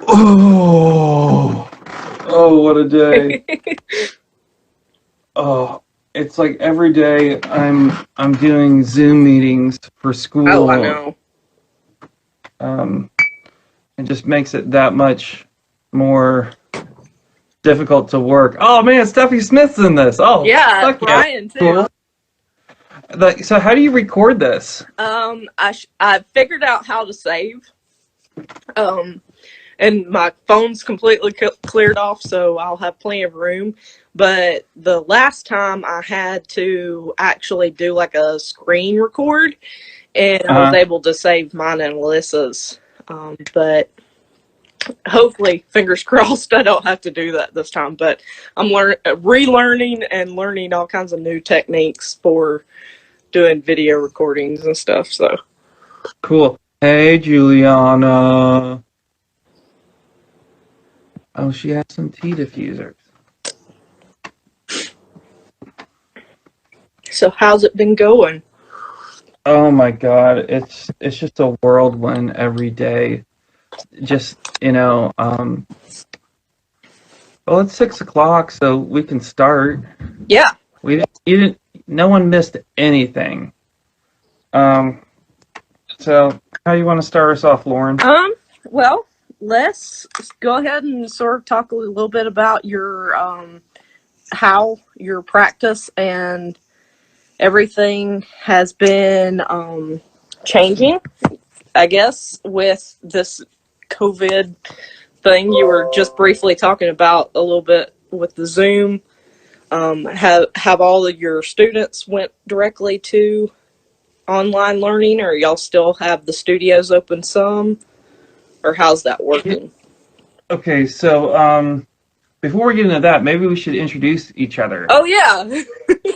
Oh, oh, what a day. Oh, it's like every day I'm doing Zoom meetings for Oh, I school. know. Um, it just makes it that much more difficult to work. Oh man, Steffi Smith's in this. Oh, Yeah, fuck yeah, Brian too. cool. Like, so how do you record this? I figured out how to save. Um, and my phone's completely cleared off, so I'll have plenty of room. But the last time I had to actually do like a screen record, and I was Uh-huh. able to save mine and Alyssa's. But hopefully, fingers crossed, I don't have to do that this time. But I'm relearning and learning all kinds of new techniques for doing video recordings and stuff. So Cool. Hey, Juliana. Oh, she has some tea diffusers. how's it been going? Oh my God, it's just a whirlwind every day. Just, well, it's 6 o'clock, so we can start. Yeah. We didn't, you didn't, no one missed anything. Um, so how you want to start us off, Lauren? Well, let's go ahead and sort of talk a little bit about your how your practice and everything has been changing. I guess with this COVID thing you were just briefly talking about a little bit with the Zoom. Have all of your students went directly to online learning, or y'all still have the studios open some, or how's that Yeah. working? Okay, so before we get into that, maybe we should introduce each other. Oh yeah,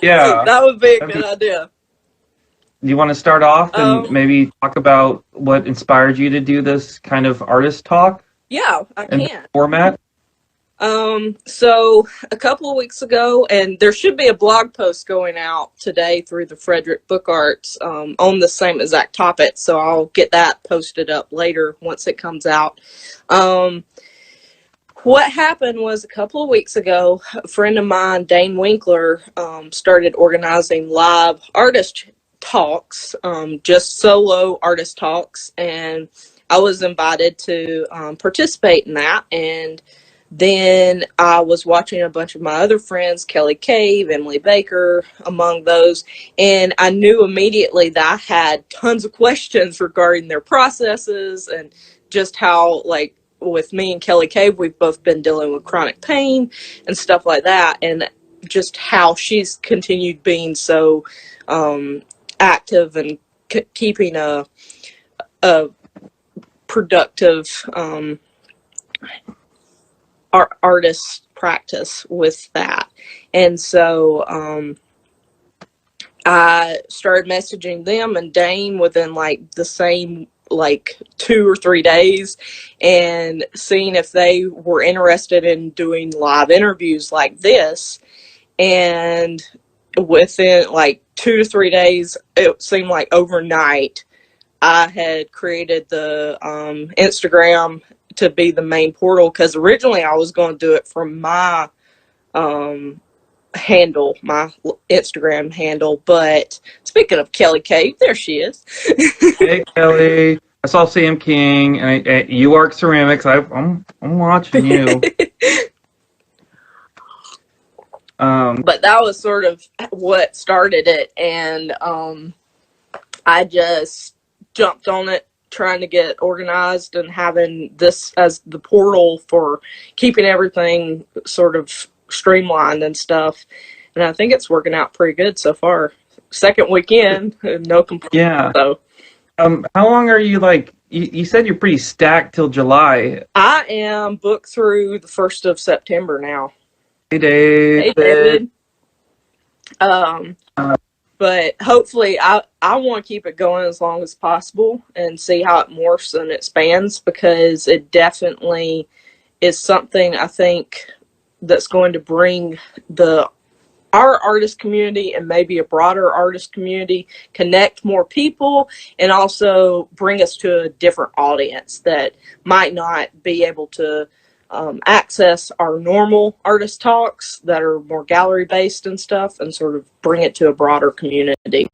Yeah. that would be a Do good idea. you want to start off and Um, maybe talk about what inspired you to do this kind of artist talk yeah, I in this can. format? So a couple of weeks ago, and there should be a blog post going out today through the Frederick Book Arts on the same exact topic. So I'll get that posted up later once it comes out. Um, what happened was a couple of weeks ago, a friend of mine, Dane Winkler, started organizing live artist talks, just solo artist talks, and I was invited to participate in that. And then I was watching a bunch of my other friends, Kelly Cave, Emily Baker, among those, and I knew immediately that I had tons of questions regarding their processes and just how, like, with me and Kelly Cave, we've both been dealing with chronic pain and stuff like that, and just how she's continued being so active and keeping a productive artist practice with that. And so I started messaging them and Dane within like the same like 2 or 3 days and seeing if they were interested in doing live interviews like this. And within like 2 to 3 days, it seemed like overnight, I had created the Instagram to be the main portal, because originally I was going to do it from my um, handle, my Instagram handle. But speaking of Kelly Cave, there she is. Hey, Kelly. I saw Sam King and you Arc Ceramics. I'm watching you. Um, But that was sort of what started it, and I just jumped on it trying to get organized and having this as the portal for keeping everything sort of streamlined and stuff. And I think it's working out pretty good so far. Second weekend, no complaints. yeah. So How long are you like? You said you're pretty stacked till July. I am booked through the 1st of September now. Hey, Hey, David. David. Um, Uh, but hopefully I want to keep it going as long as possible and see how it morphs and expands, because it definitely is something I think that's going to bring the our artist community and maybe a broader artist community, connect more people, and also bring us to a different audience that might not be able to access our normal artist talks that are more gallery based and stuff, and sort of bring it to a broader community.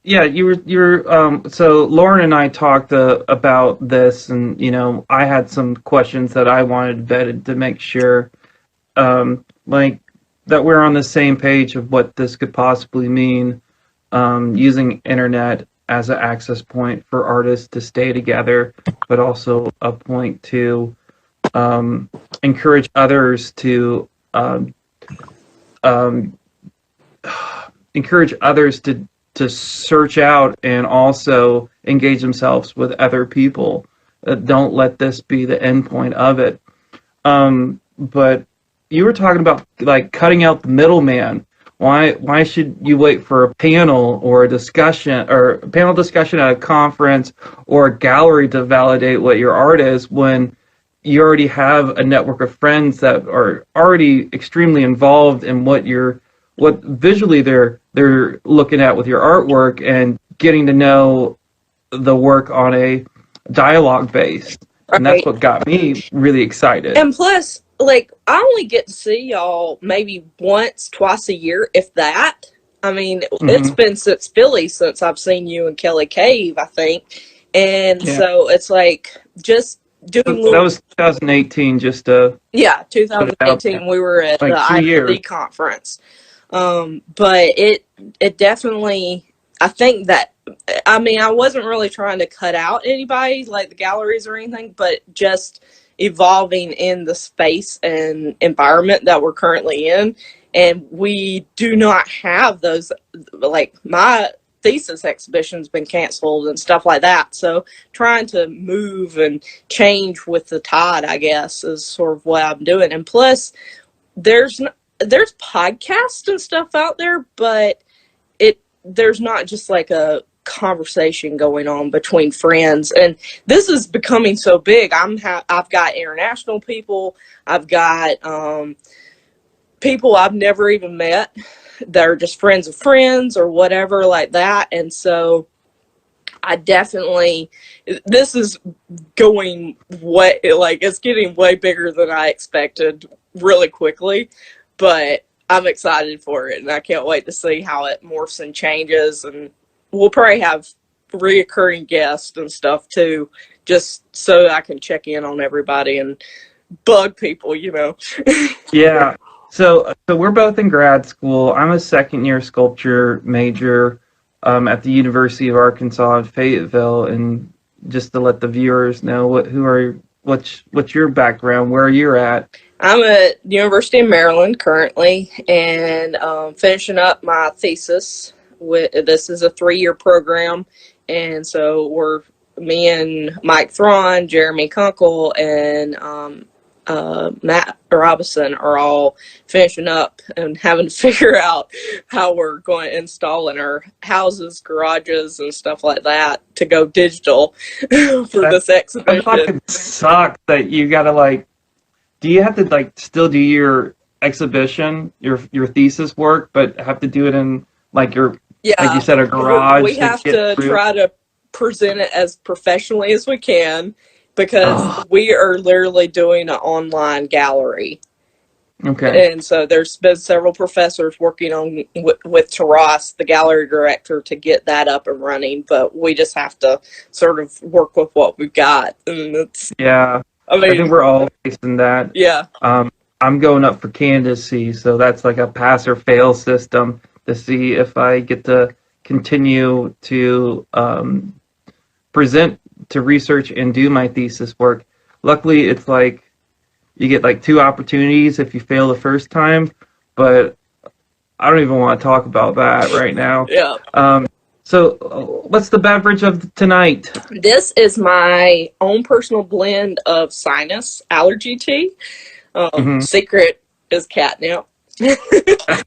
Yeah, so Lauren and I talked about this, and I had some questions that I wanted vetted to make sure, like that we're on the same page of what this could possibly mean, using internet as an access point for artists to stay together, but also a point to encourage others to um, encourage others to search out and also engage themselves with other people. Don't let this be the end point of it. But you were talking about like cutting out the middleman. Why should you wait for a panel or a discussion or a panel discussion at a conference or a gallery to validate what your art is when you already have a network of friends that are already extremely involved in what visually they're looking at with your artwork and getting to know the work on a dialogue base. And that's what got me really excited. And plus, like, I only get to see y'all maybe once, twice a year, if that. I mean, it's been since Philly since I've seen you and Kelly Cave, I think. And so it's like just doing that was 2018, just to 2018 we were at like the IFD conference. But it definitely, I think that, I mean, I wasn't really trying to cut out anybody, like the galleries or anything, but just evolving in the space and environment that we're currently in. And we do not have those, like my thesis exhibition's been canceled and stuff like that. So trying to move and change with the tide, I guess, is sort of what I'm doing. And plus, there's podcasts and stuff out there, but there's not just like a conversation going on between friends. And this is becoming so big. I've got international people. I've got people I've never even met that are just friends of friends or whatever like that. And so I definitely, this is going way, like, it's getting way bigger than I expected really quickly, but I'm excited for it, and I can't wait to see how it morphs and changes. And we'll probably have reoccurring guests and stuff too, just so I can check in on everybody and bug people, Yeah. So we're both in grad school. I'm a second-year sculpture major at the University of Arkansas in Fayetteville. And just to let the viewers know, what's your background? Where you're at? I'm at the University of Maryland currently, and finishing up my thesis. This is a 3-year program, and so me and Mike Thrawn, Jeremy Kunkel, and Matt Robinson are all finishing up and having to figure out how we're going to install in our houses, garages, and stuff like that to go digital for this exhibition. It fucking sucks that you gotta do you have to still do your exhibition, your thesis work, but have to do it in like you said, a garage? We have to try to present it as professionally as we can, because we are literally doing an online gallery. Okay. And so there's been several professors working on with Taras, the gallery director, to get that up and running, but we just have to sort of work with what we've got. And I think we're all facing that. Yeah. I'm going up for candidacy, so that's like a pass or fail system to see if I get to continue to present, to research, and do my thesis work. Luckily, it's like you get 2 opportunities if you fail the first time, but I don't even want to talk about that right now. Yeah. So what's the beverage of tonight? This is my own personal blend of sinus allergy tea. Secret is catnip.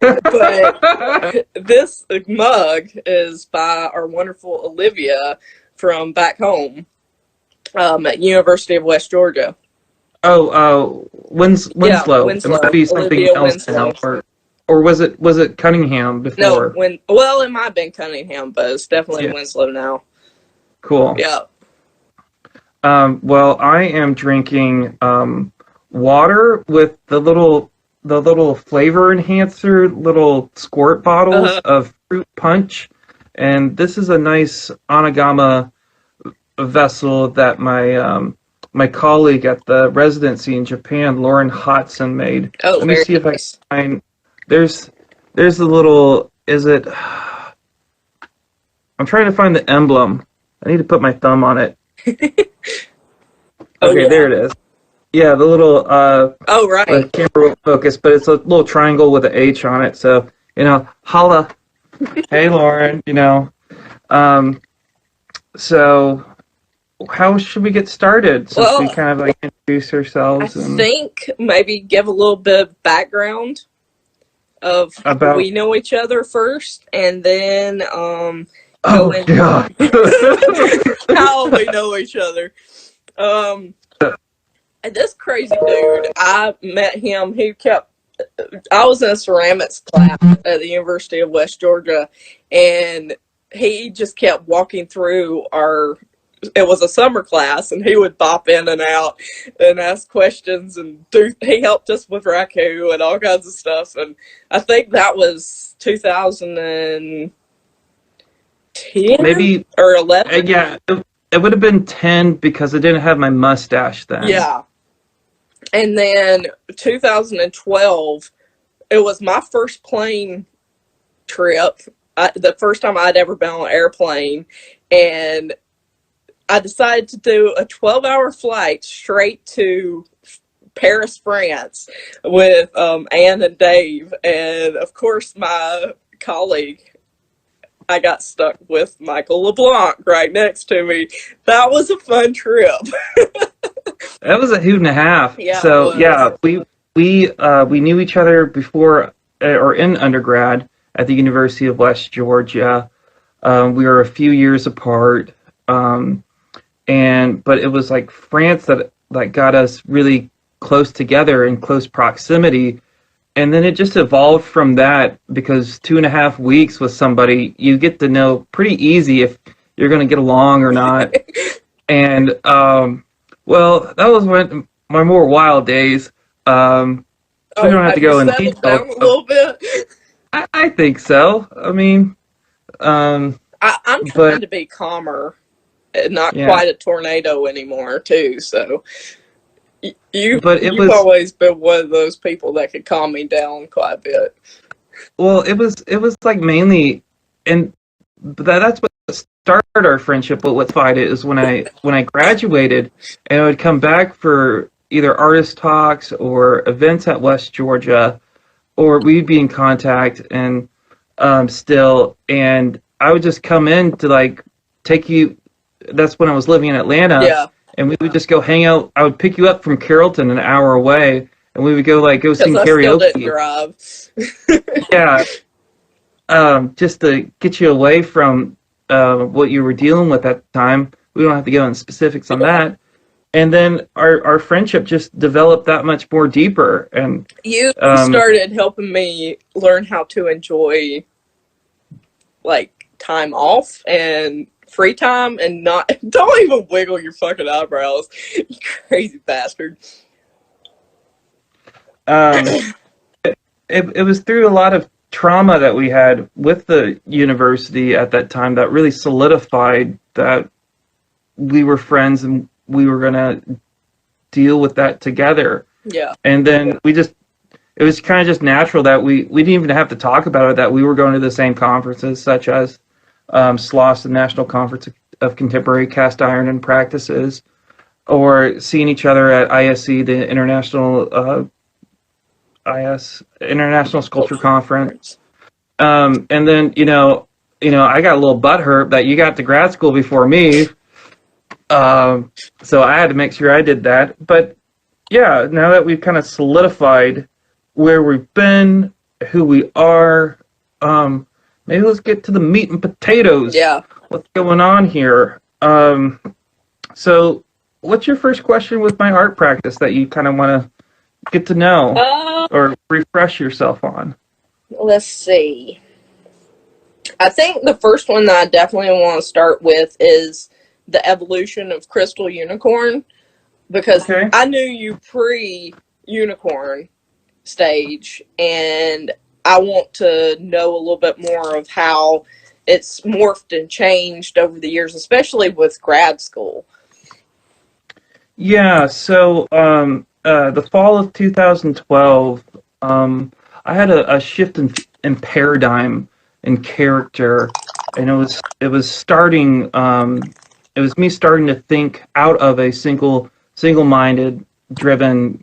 But this mug is by our wonderful Olivia from back home at University of West Georgia. Winslow. Winslow. It might be something Olivia else Winslow. now. or was it Cunningham No, before? well, it might have been Cunningham, but it's definitely Yeah, Winslow now. cool. Yeah. Well, I am drinking water with the little flavor enhancer, little squirt bottles Uh, of fruit punch, and this is a nice Anagama vessel that my colleague at the residency in Japan, Lauren Hodson, made. oh, Let me very see if I can nice. find. There's a little. Is it? I'm trying to find the emblem. I need to put my thumb on it. Oh, Okay, there yeah. it is. Yeah, the little Oh, the right. camera won't focus, but it's a little triangle with an H on it. So, holla, hey Lauren, Um, so how should we get started since we Well, kind of like introduce I ourselves and think maybe give a little bit of background of how about we know each other first, and then go oh into god. how we know each other. Um, and this crazy dude, I met him. I was in a ceramics class at the University of West Georgia, and he just kept walking through it was a summer class, and he would bop in and out and ask questions, and he helped us with raku and all kinds of stuff. And I think that was 2010 Maybe or 11. yeah, it would have been 10 because I didn't have my mustache then. Yeah. And then 2012, it was my first plane trip, the first time I'd ever been on an airplane, and I decided to do a 12-hour flight straight to Paris, France, with Anne and Dave, and of course my colleague. I got stuck with Michael LeBlanc right next to me. That was a fun trip. That was a hoot and a half. Yeah, it So was. yeah, we knew each other before or in undergrad at the University of West Georgia. We were a few years apart. But it was like France that got us really close together in close proximity, and then it just evolved from that because 2.5 weeks with somebody you get to know pretty easy if you're going to get along or not. And well, that was my more wild days. We Oh, don't have to have you go in settled detail. down a little bit? I think so. I mean, I'm trying but to be calmer, and not yeah, quite a tornado anymore, too. So but it you've was always been one of those people that could calm me down quite a bit. well, it was like mainly, and that's what started our friendship. But what's fight it is when I graduated, and I would come back for either artist talks or events at West Georgia, or we'd be in contact and still, and I would just come in to like take you. That's when I was living in Atlanta, Yeah, and we would just go hang out. I would pick you up from Carrollton, an hour away, and we would go because sing I still didn't karaoke. drive. Yeah, just to get you away from what you were dealing with at the time. We don't have to go into specifics on Yeah. that. And then our friendship just developed that much more deeper. And You um, started helping me learn how to enjoy, like, time off and free time, and not don't even wiggle your fucking eyebrows, you crazy bastard. um, it was through a lot of trauma that we had with the university at that time that really solidified that we were friends and we were going to deal with that together. Yeah. And then it was kind of just natural that we didn't even have to talk about it, that we were going to the same conferences, such as SLOS, the National Conference of Contemporary Cast Iron and Practices, or seeing each other at ISC, the International Sculpture Conference. And then, I got a little butthurt that you got to grad school before me. So I had to make sure I did that. But yeah, now that we've kind of solidified where we've been, who we are, maybe let's get to the meat and potatoes. Yeah. What's going on here? So what's your first question with my art practice that you kind of want to get to know Uh, or refresh yourself on? Let's see. I think the first one that I definitely want to start with is the evolution of Crystal Unicorn, because Okay. I knew you pre-unicorn stage, and I want to know a little bit more of how it's morphed and changed over the years, especially with grad school. Yeah, so the fall of 2012, I had a shift in paradigm and character, and it was starting it was me starting to think out of a single-minded, driven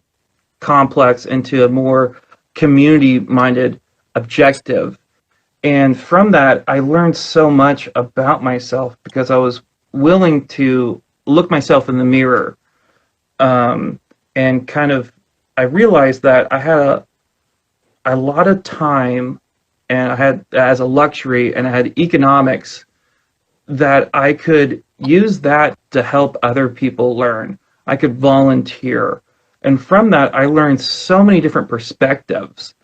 complex into a more community-minded objective. And from that, I learned so much about myself because I was willing to look myself in the mirror, um, and kind of I realized that I had a lot of time and I had as a luxury and I had economics that I could use that to help other people learn. I could volunteer. And from that, I learned so many different perspectives.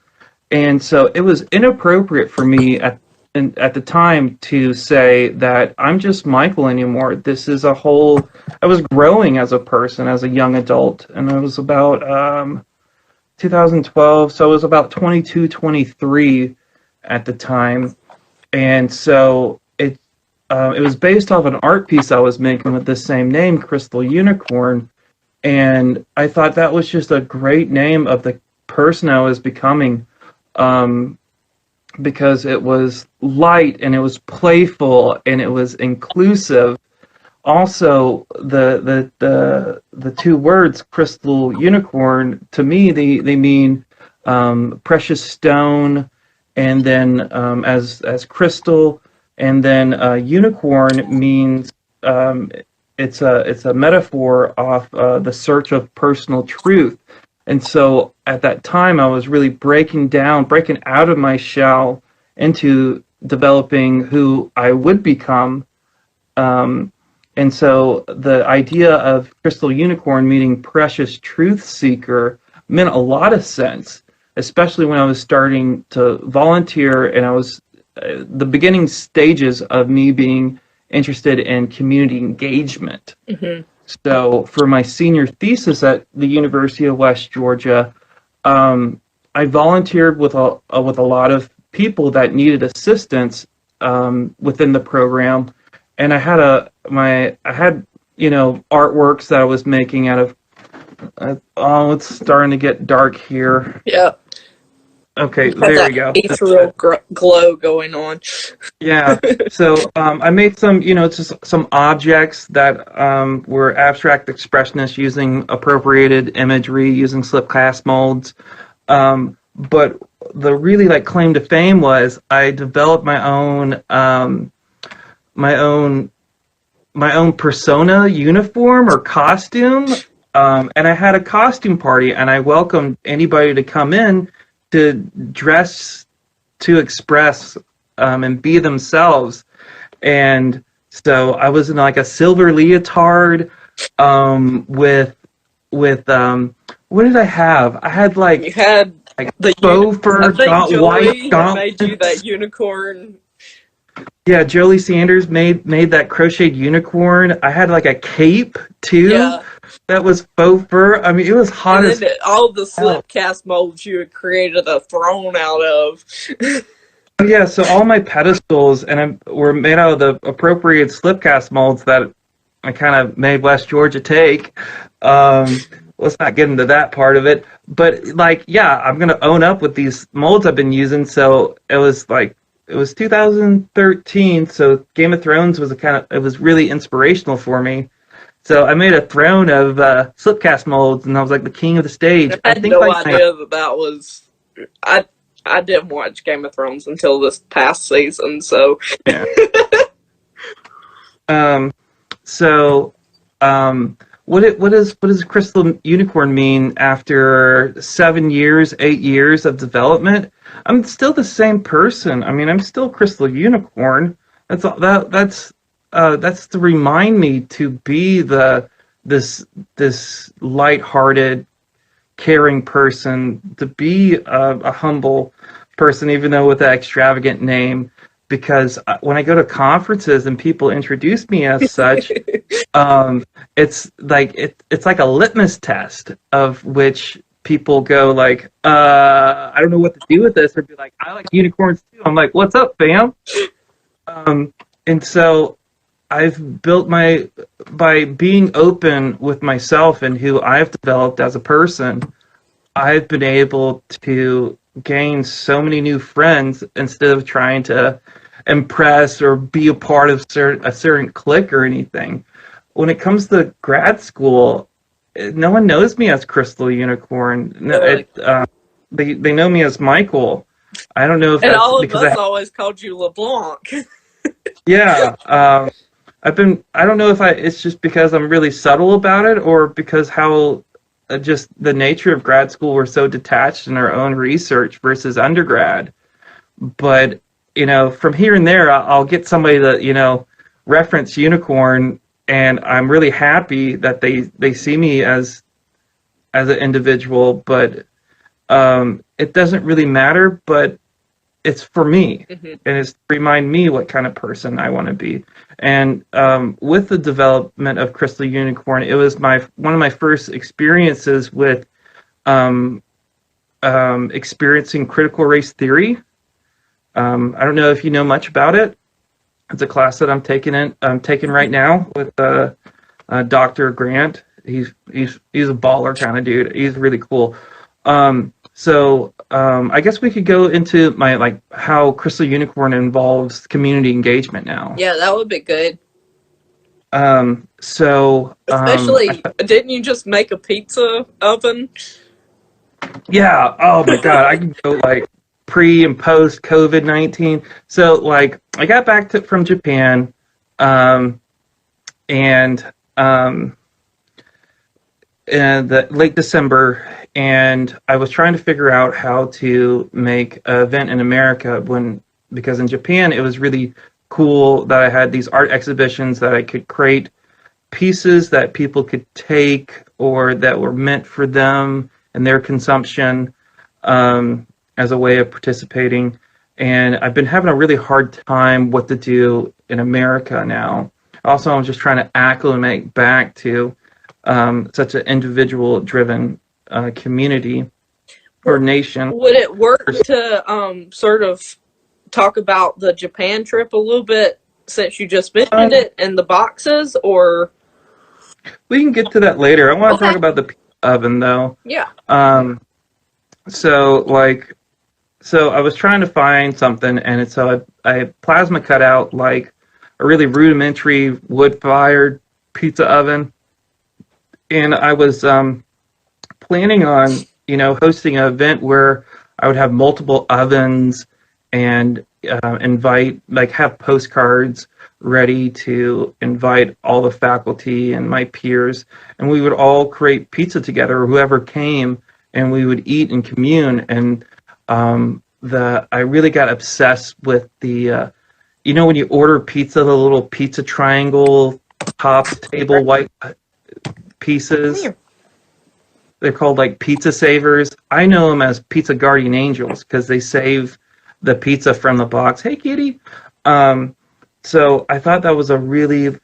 And so it was inappropriate for me at the time to say that I'm just Michael anymore. This is a whole, I was growing as a person, as a young adult, and I was about 2012, so I was about 22, 23 at the time. And so it was based off an art piece I was making with the same name, Crystal Unicorn, and I thought that was just a great name of the person I was becoming, um, because it was light and it was playful and it was inclusive. Also, the two words crystal unicorn, to me they mean precious stone, and then as crystal, and then unicorn means it's a metaphor of the search of personal truth. And so at that time, I was really breaking out of my shell into developing who I would become. Um, and so the idea of crystal unicorn meaning precious truth seeker meant a lot of sense, especially when I was starting to volunteer and I was the beginning stages of me being interested in community engagement. Mm-hmm. So for my senior thesis at the University of West Georgia, I volunteered with a lot of people that needed assistance within the program, and I had artworks that I was making out of. Oh, it's starting to get dark here. Yeah. Okay, Had there that we go. ethereal glow going on. Yeah. So I made some, just some objects that were abstract expressionists using appropriated imagery, using slip cast molds. But the really claim to fame was I developed my own my own persona uniform or costume, and I had a costume party, and I welcomed anybody to come in to dress to express and be themselves. And so I was in a silver leotard, with what did I have? I had You had the faux fur, I think Jolie white had made you gauntlets. that unicorn. Yeah, Jolie Sanders made that crocheted unicorn. I had a cape too Yeah. that was faux fur. I mean, it was hot And as then all the hell. slip cast molds you had created a throne out of. Oh, yeah, so all my pedestals were made out of the appropriate slipcast molds that I kind of made West Georgia take. Let's not get into that part of it. But yeah, I'm gonna own up with these molds I've been using. So it was 2013. So Game of Thrones was it was really inspirational for me. So I made a throne of slipcast molds, and I was like the king of the stage. I I had think no idea that was. I didn't watch Game of Thrones until this past season, so. yeah. Um, so, what does crystal unicorn mean after 7 years, 8 years of development? I'm still the same person. I mean, I'm still crystal unicorn. That's all, that's to remind me to be this lighthearted, caring person, to be a humble person, even though with an extravagant name, because when I go to conferences and people introduce me as such, it's like it's like a litmus test of which people go like, I don't know what to do with this, or be like, I like unicorns too. I'm like, what's up, fam? And so I've built by being open with myself and who I've developed as a person, I've been able to gain so many new friends instead of trying to impress or be a part of a certain clique or anything. When it comes to grad school, no one knows me as Crystal Unicorn. No, they know me as Michael. I don't know if and that's all of because us always called you LeBlanc. yeah. I don't know if it's just because I'm really subtle about it, or because how just the nature of grad school, we're so detached in our own research versus undergrad. But, from here and there, I'll get somebody that, reference unicorn, and I'm really happy that they see me as an individual, but it doesn't really matter, but it's for me, and it's to remind me what kind of person I want to be. And with the development of Crystal Unicorn, it was one of my first experiences with experiencing critical race theory. I don't know if you know much about it. It's a class that I'm taking right now with Dr. Grant. He's a baller kind of dude. He's really cool. So I guess we could go into how Crystal Unicorn involves community engagement now. Yeah, that would be good. Especially, didn't you just make a pizza oven? Yeah. Oh my God, I can go pre and post COVID-19. So I got back from Japan, and in the late December, and I was trying to figure out how to make an event in America because in Japan it was really cool that I had these art exhibitions that I could create pieces that people could take or that were meant for them and their consumption as a way of participating. And I've been having a really hard time what to do in America now. Also, I'm just trying to acclimate back to such an individual-driven community or nation. Would it work to sort of talk about the Japan trip a little bit, since you just mentioned it, and the boxes, or? We can get to that later. I want to talk about the pizza oven, though. Yeah. So I was trying to find something, and so I plasma cut out a really rudimentary wood-fired pizza oven. And I was planning on, hosting an event where I would have multiple ovens and have postcards ready to invite all the faculty and my peers, and we would all create pizza together, whoever came, and we would eat and commune. And I really got obsessed with the, when you order pizza, the little pizza triangle top table white pieces. They're called pizza savers. I know them as pizza guardian angels because they save the pizza from the box. Hey, kitty. So I thought that was a really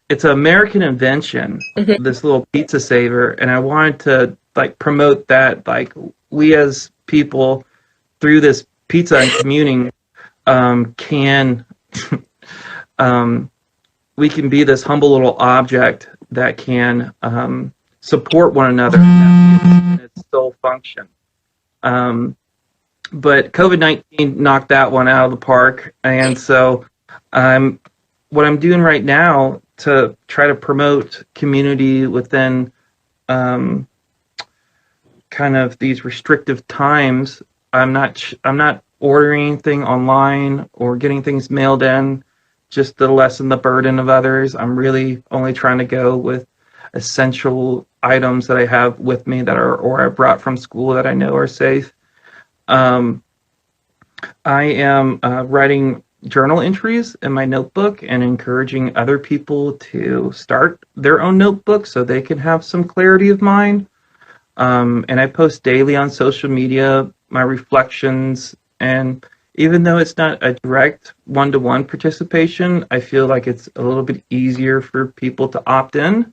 it's an American invention, this little pizza saver, and I wanted to promote that we as people through this pizza and communing can we can be this humble little object that can support one another in its sole function. But COVID-19 knocked that one out of the park, and so what I'm doing right now to try to promote community within kind of these restrictive times. I'm not ordering anything online or getting things mailed in just to lessen the burden of others. I'm really only trying to go with essential items that I have with me or I brought from school that I know are safe. I am writing journal entries in my notebook and encouraging other people to start their own notebook so they can have some clarity of mind. And I post daily on social media my reflections. And even though it's not a direct one-to-one participation, I feel like it's a little bit easier for people to opt in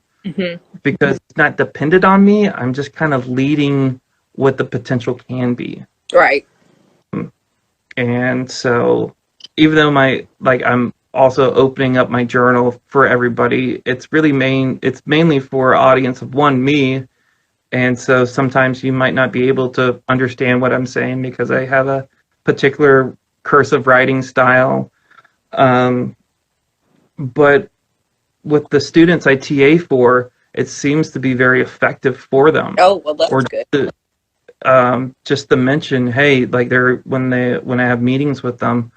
because it's not dependent on me. I'm just kind of leading what the potential can be. Right. And so even though I'm also opening up my journal for everybody, it's mainly for audience of one, me. And so sometimes you might not be able to understand what I'm saying because I have a particular cursive writing style. But with the students I TA for, it seems to be very effective for them. Oh, well, that's good. Just to mention, hey, like when I have meetings with them,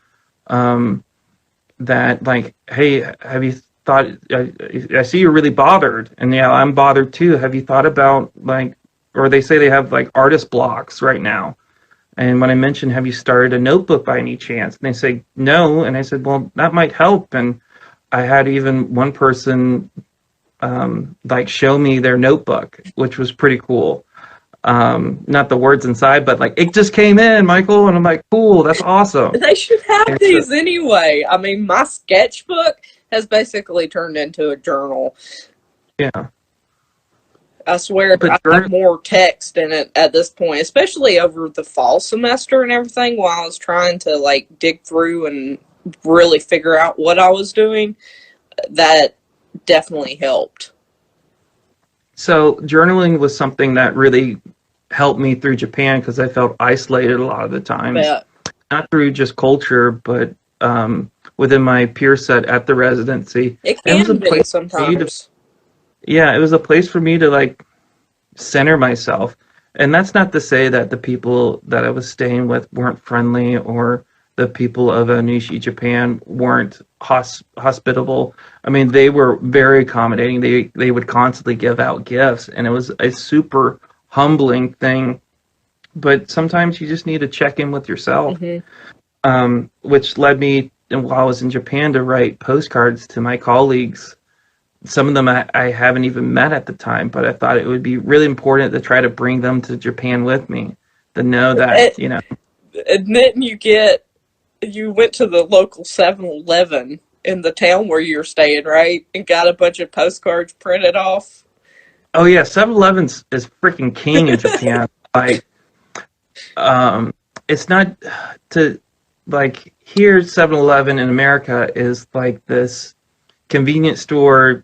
that like, hey, have you thought? I see you're really bothered, and yeah, I'm bothered too. Have you thought about or they say they have like artist blocks right now, and when I mentioned, have you started a notebook by any chance? And they say no, and I said, well, that might help. And I had even one person show me their notebook, which was pretty cool. Not the words inside, but like it just came in, Michael, and I'm like, cool, that's awesome. They should have these anyway. I mean, my sketchbook has basically turned into a journal. Yeah. I swear, I have more text in it at this point, especially over the fall semester and everything, while I was trying to like dig through and really figure out what I was doing. That definitely helped. So journaling was something that really helped me through Japan because I felt isolated a lot of the time. Not through just culture, but within my peer set at the residency. It can be sometimes. It was a place for me to like center myself. And that's not to say that the people that I was staying with weren't friendly or the people of Onishi, Japan weren't hospitable. I mean, they were very accommodating. They would constantly give out gifts, and it was a super humbling thing. But sometimes you just need to check in with yourself, which led me, while I was in Japan, to write postcards to my colleagues. Some of them I haven't even met at the time, but I thought it would be really important to try to bring them to Japan with me, to know that, And then you went to the local 7-Eleven in the town where you're staying, right? And got a bunch of postcards printed off. Oh yeah, 7-Eleven's is freaking king in Japan. It's not to like here. 7-Eleven in America is like this convenience store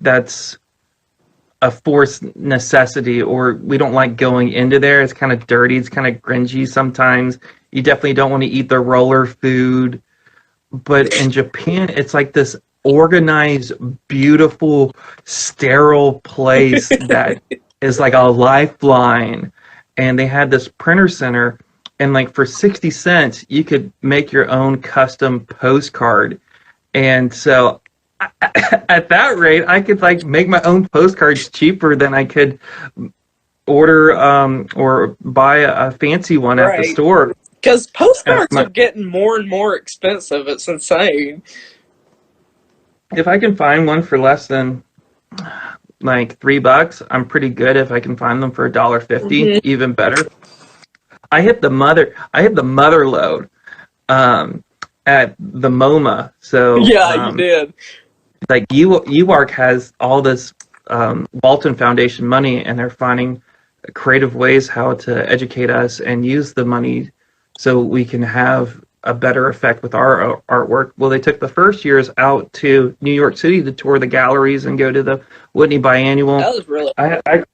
that's a forced necessity, or we don't like going into there. It's kind of dirty. It's kind of grungy sometimes. You definitely don't want to eat the roller food. But in Japan, it's like this organized, beautiful, sterile place that is like a lifeline. And they had this printer center, and like for 60 cents, you could make your own custom postcard. And so at that rate, I could like make my own postcards cheaper than I could order or buy a fancy one at the store. Because postcards are getting more and more expensive. It's insane. If I can find one for less than like $3, I'm pretty good. If I can find them for $1.50, even better. I hit the mother load at the MoMA. So you did. Like UARC has all this Walton Foundation money, and they're finding creative ways how to educate us and use the money so we can have a better effect with our artwork. Well, they took the first years out to New York City to tour the galleries and go to the Whitney Biennial. That was really cool.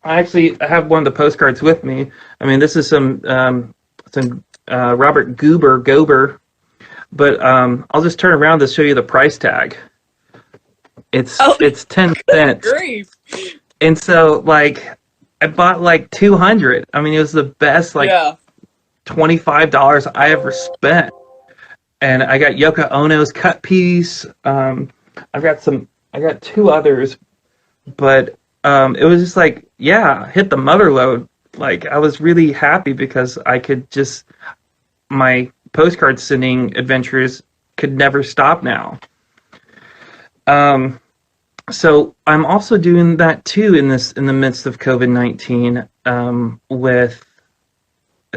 I actually have one of the postcards with me. I mean, this is some Robert Gober, but I'll just turn around to show you the price tag. It's 10 cents. Grief. And so like I bought like 200. I mean, it was the best $25 I ever spent. And I got Yoko Ono's cut piece. I got 2 others, but it was just like, hit the mother load. Like I was really happy because I could my postcard sending adventures could never stop now. So I'm also doing that too in the midst of COVID-19 with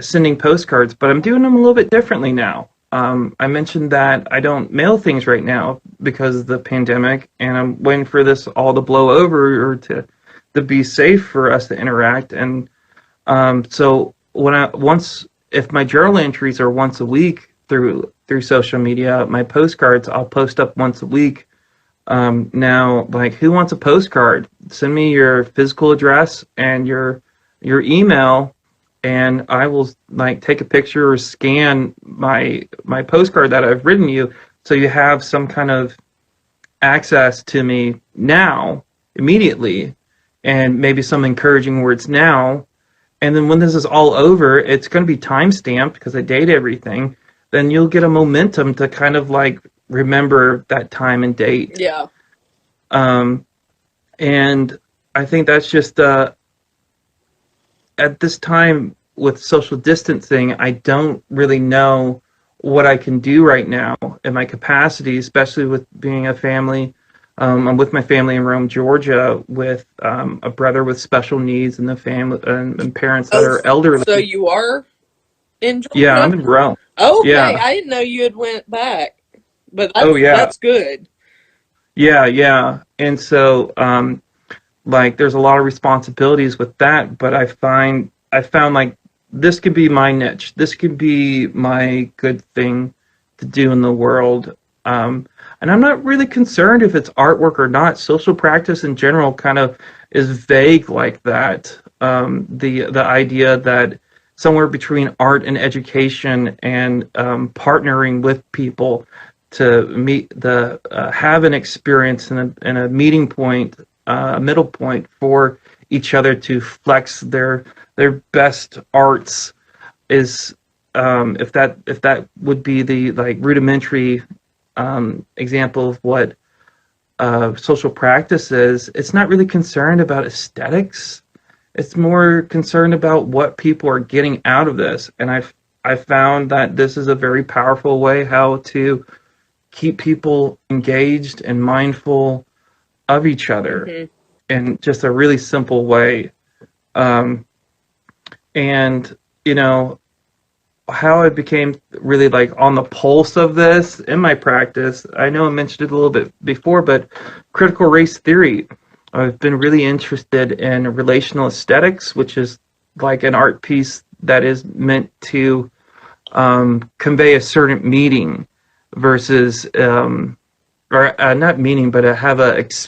sending postcards, but I'm doing them a little bit differently now. I mentioned that I don't mail things right now because of the pandemic, and I'm waiting for this all to blow over or to be safe for us to interact. And so if my journal entries are once a week through social media, my postcards I'll post up once a week. Now, like, who wants a postcard? Send me your physical address and your email, and I will like take a picture or scan my postcard that I've written you, so you have some kind of access to me now, immediately, and maybe some encouraging words now. And then when this is all over, it's going to be time stamped because I date everything. Then you'll get a momentum to kind of like remember that time and date. Yeah. And I think that's just at this time with social distancing, I don't really know what I can do right now in my capacity, especially with being a family. I'm with my family in Rome, Georgia, with a brother with special needs and the family and parents that are elderly. So you are in Georgia? Yeah, I'm in Rome. Oh, okay. Yeah. I didn't know you had went back, but that's good. Yeah. And so, like, there's a lot of responsibilities with that, but I found like this could be my niche. This could be my good thing to do in the world. And I'm not really concerned if it's artwork or not. Social practice in general kind of is vague like that. The idea that somewhere between art and education and partnering with people to have an experience and a meeting point, a middle point for each other to flex their best arts is, if that would be the like rudimentary example of what social practice is. It's not really concerned about aesthetics. It's more concerned about what people are getting out of this. And I've found that this is a very powerful way how to keep people engaged and mindful of each other in just a really simple way. And, you know, how I became really like on the pulse of this in my practice, I know I mentioned it a little bit before, but critical race theory. I've been really interested in relational aesthetics, which is like an art piece that is meant to convey a certain meaning versus, or not meaning, but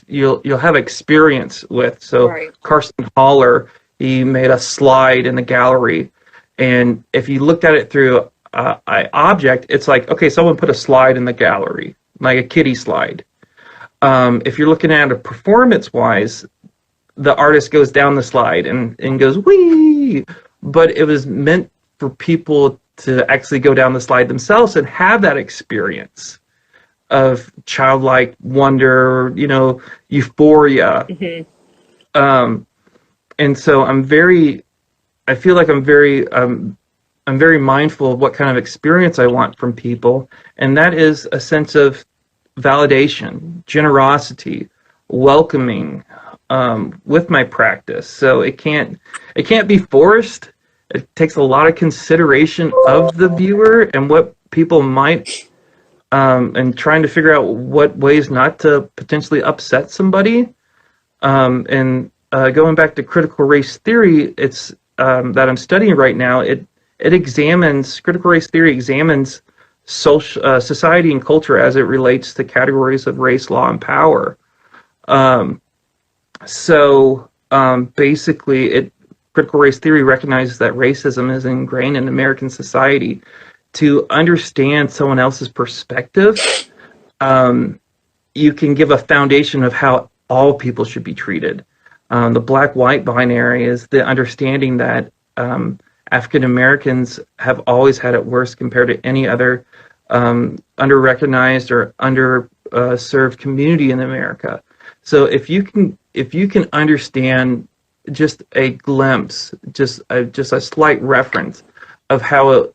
you'll have experience with. So right. Carson Holler, he made a slide in the gallery. And if you looked at it through an object, it's like, okay, someone put a slide in the gallery, like a kiddie slide. If you're looking at it performance-wise, the artist goes down the slide and goes, whee! But it was meant for people to actually go down the slide themselves and have that experience of childlike wonder, you know, euphoria. And so I'm very mindful of what kind of experience I want from people, and that is a sense of validation, generosity, welcoming with my practice. So it can't be forced. It takes a lot of consideration of the viewer and what people might, and trying to figure out what ways not to potentially upset somebody. And going back to critical race theory, it's that I'm studying right now. Critical race theory examines society and culture as it relates to categories of race, law, and power. Basically, critical race theory recognizes that racism is ingrained in American society. To understand someone else's perspective, you can give a foundation of how all people should be treated. The black-white binary is the understanding that African Americans have always had it worse compared to any other under-recognized or under-served community in America. So if you can understand just a glimpse, just a slight reference of how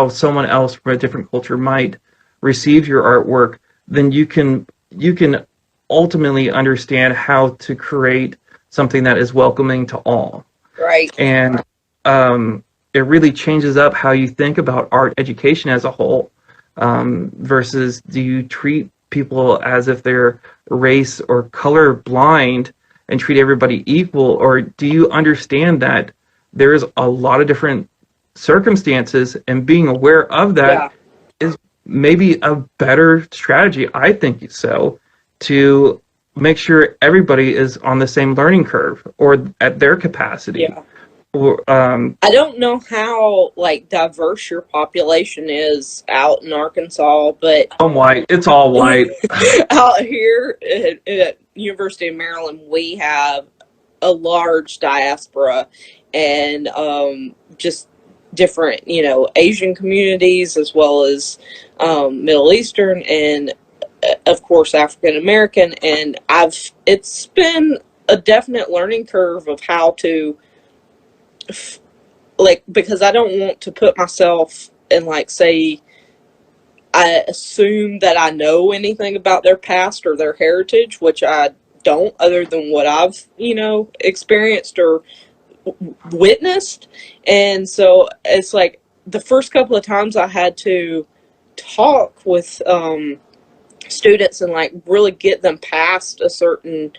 someone else from a different culture might receive your artwork, then you can ultimately understand how to create something that is welcoming to all. Right. And it really changes up how you think about art education as a whole, versus do you treat people as if they're race or color blind and treat everybody equal, or do you understand that there is a lot of different circumstances, and being aware of that Yeah. is maybe a better strategy, I think so, to make sure everybody is on the same learning curve or at their capacity. Yeah. Or, I don't know how like diverse your population is out in Arkansas, but I'm white. It's all white. out here at University of Maryland, we have a large diaspora, and just different, Asian communities, as well as Middle Eastern, and of course African American. And it's been a definite learning curve of how to, like, because I don't want to put myself in, like, say, I assume that I know anything about their past or their heritage, which I don't, other than what I've, experienced or witnessed. And so it's like the first couple of times I had to talk with students and like really get them past a certain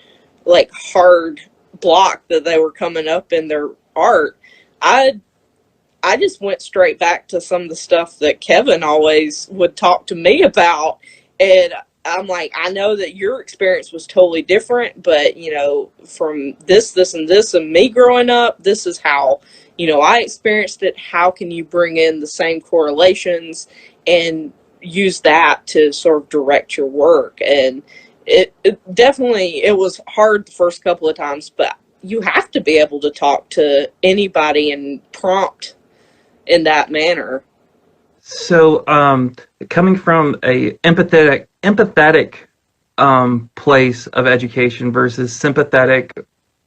like hard block that they were coming up in their art. I just went straight back to some of the stuff that Kevin always would talk to me about. And I'm like, I know that your experience was totally different, but, from this, and this, and me growing up, this is how, I experienced it. How can you bring in the same correlations and use that to sort of direct your work? And it definitely, it was hard the first couple of times, but you have to be able to talk to anybody and prompt in that manner. So, coming from a empathetic place of education versus sympathetic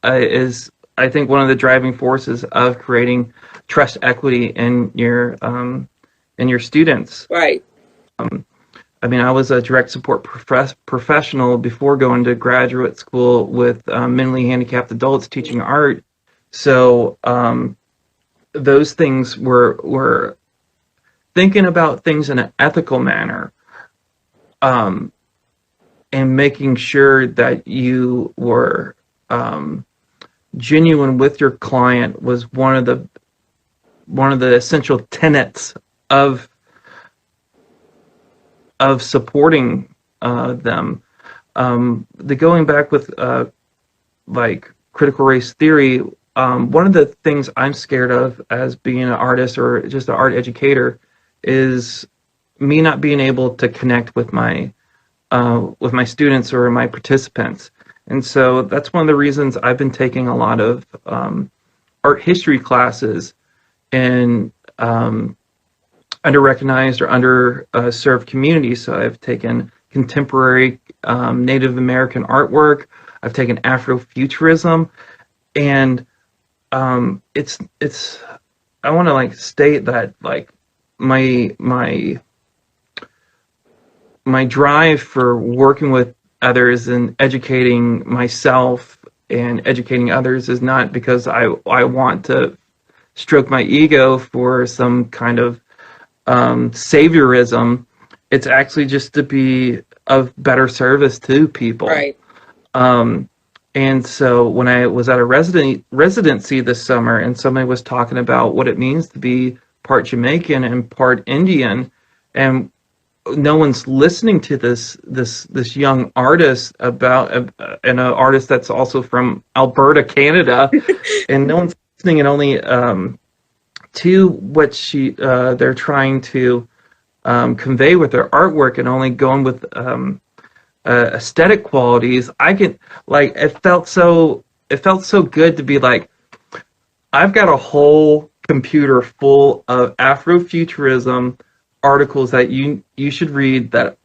is, I think, one of the driving forces of creating trust equity in your students. Right. I mean, I was a direct support professional before going to graduate school with mentally handicapped adults teaching art. So those things were thinking about things in an ethical manner, and making sure that you were genuine with your client was one of the essential tenets of supporting them. The going back with like critical race theory, one of the things I'm scared of as being an artist or just an art educator is me not being able to connect with my students or my participants. And so that's one of the reasons I've been taking a lot of art history classes in under-recognized or under-served communities. So I've taken contemporary Native American artwork. I've taken Afrofuturism, and it's I want to like state that like my drive for working with others and educating myself and educating others is not because I want to stroke my ego for some kind of saviorism. It's actually just to be of better service to people. Right. And so when I was at a residency this summer, and somebody was talking about what it means to be part Jamaican and part Indian, and no one's listening to this young artist about and an artist that's also from Alberta, Canada, and no one's listening, and only to what they're trying to convey with their artwork, and only going with aesthetic qualities. I can like it felt so good to be like, I've got a whole computer full of Afrofuturism articles that you should read, that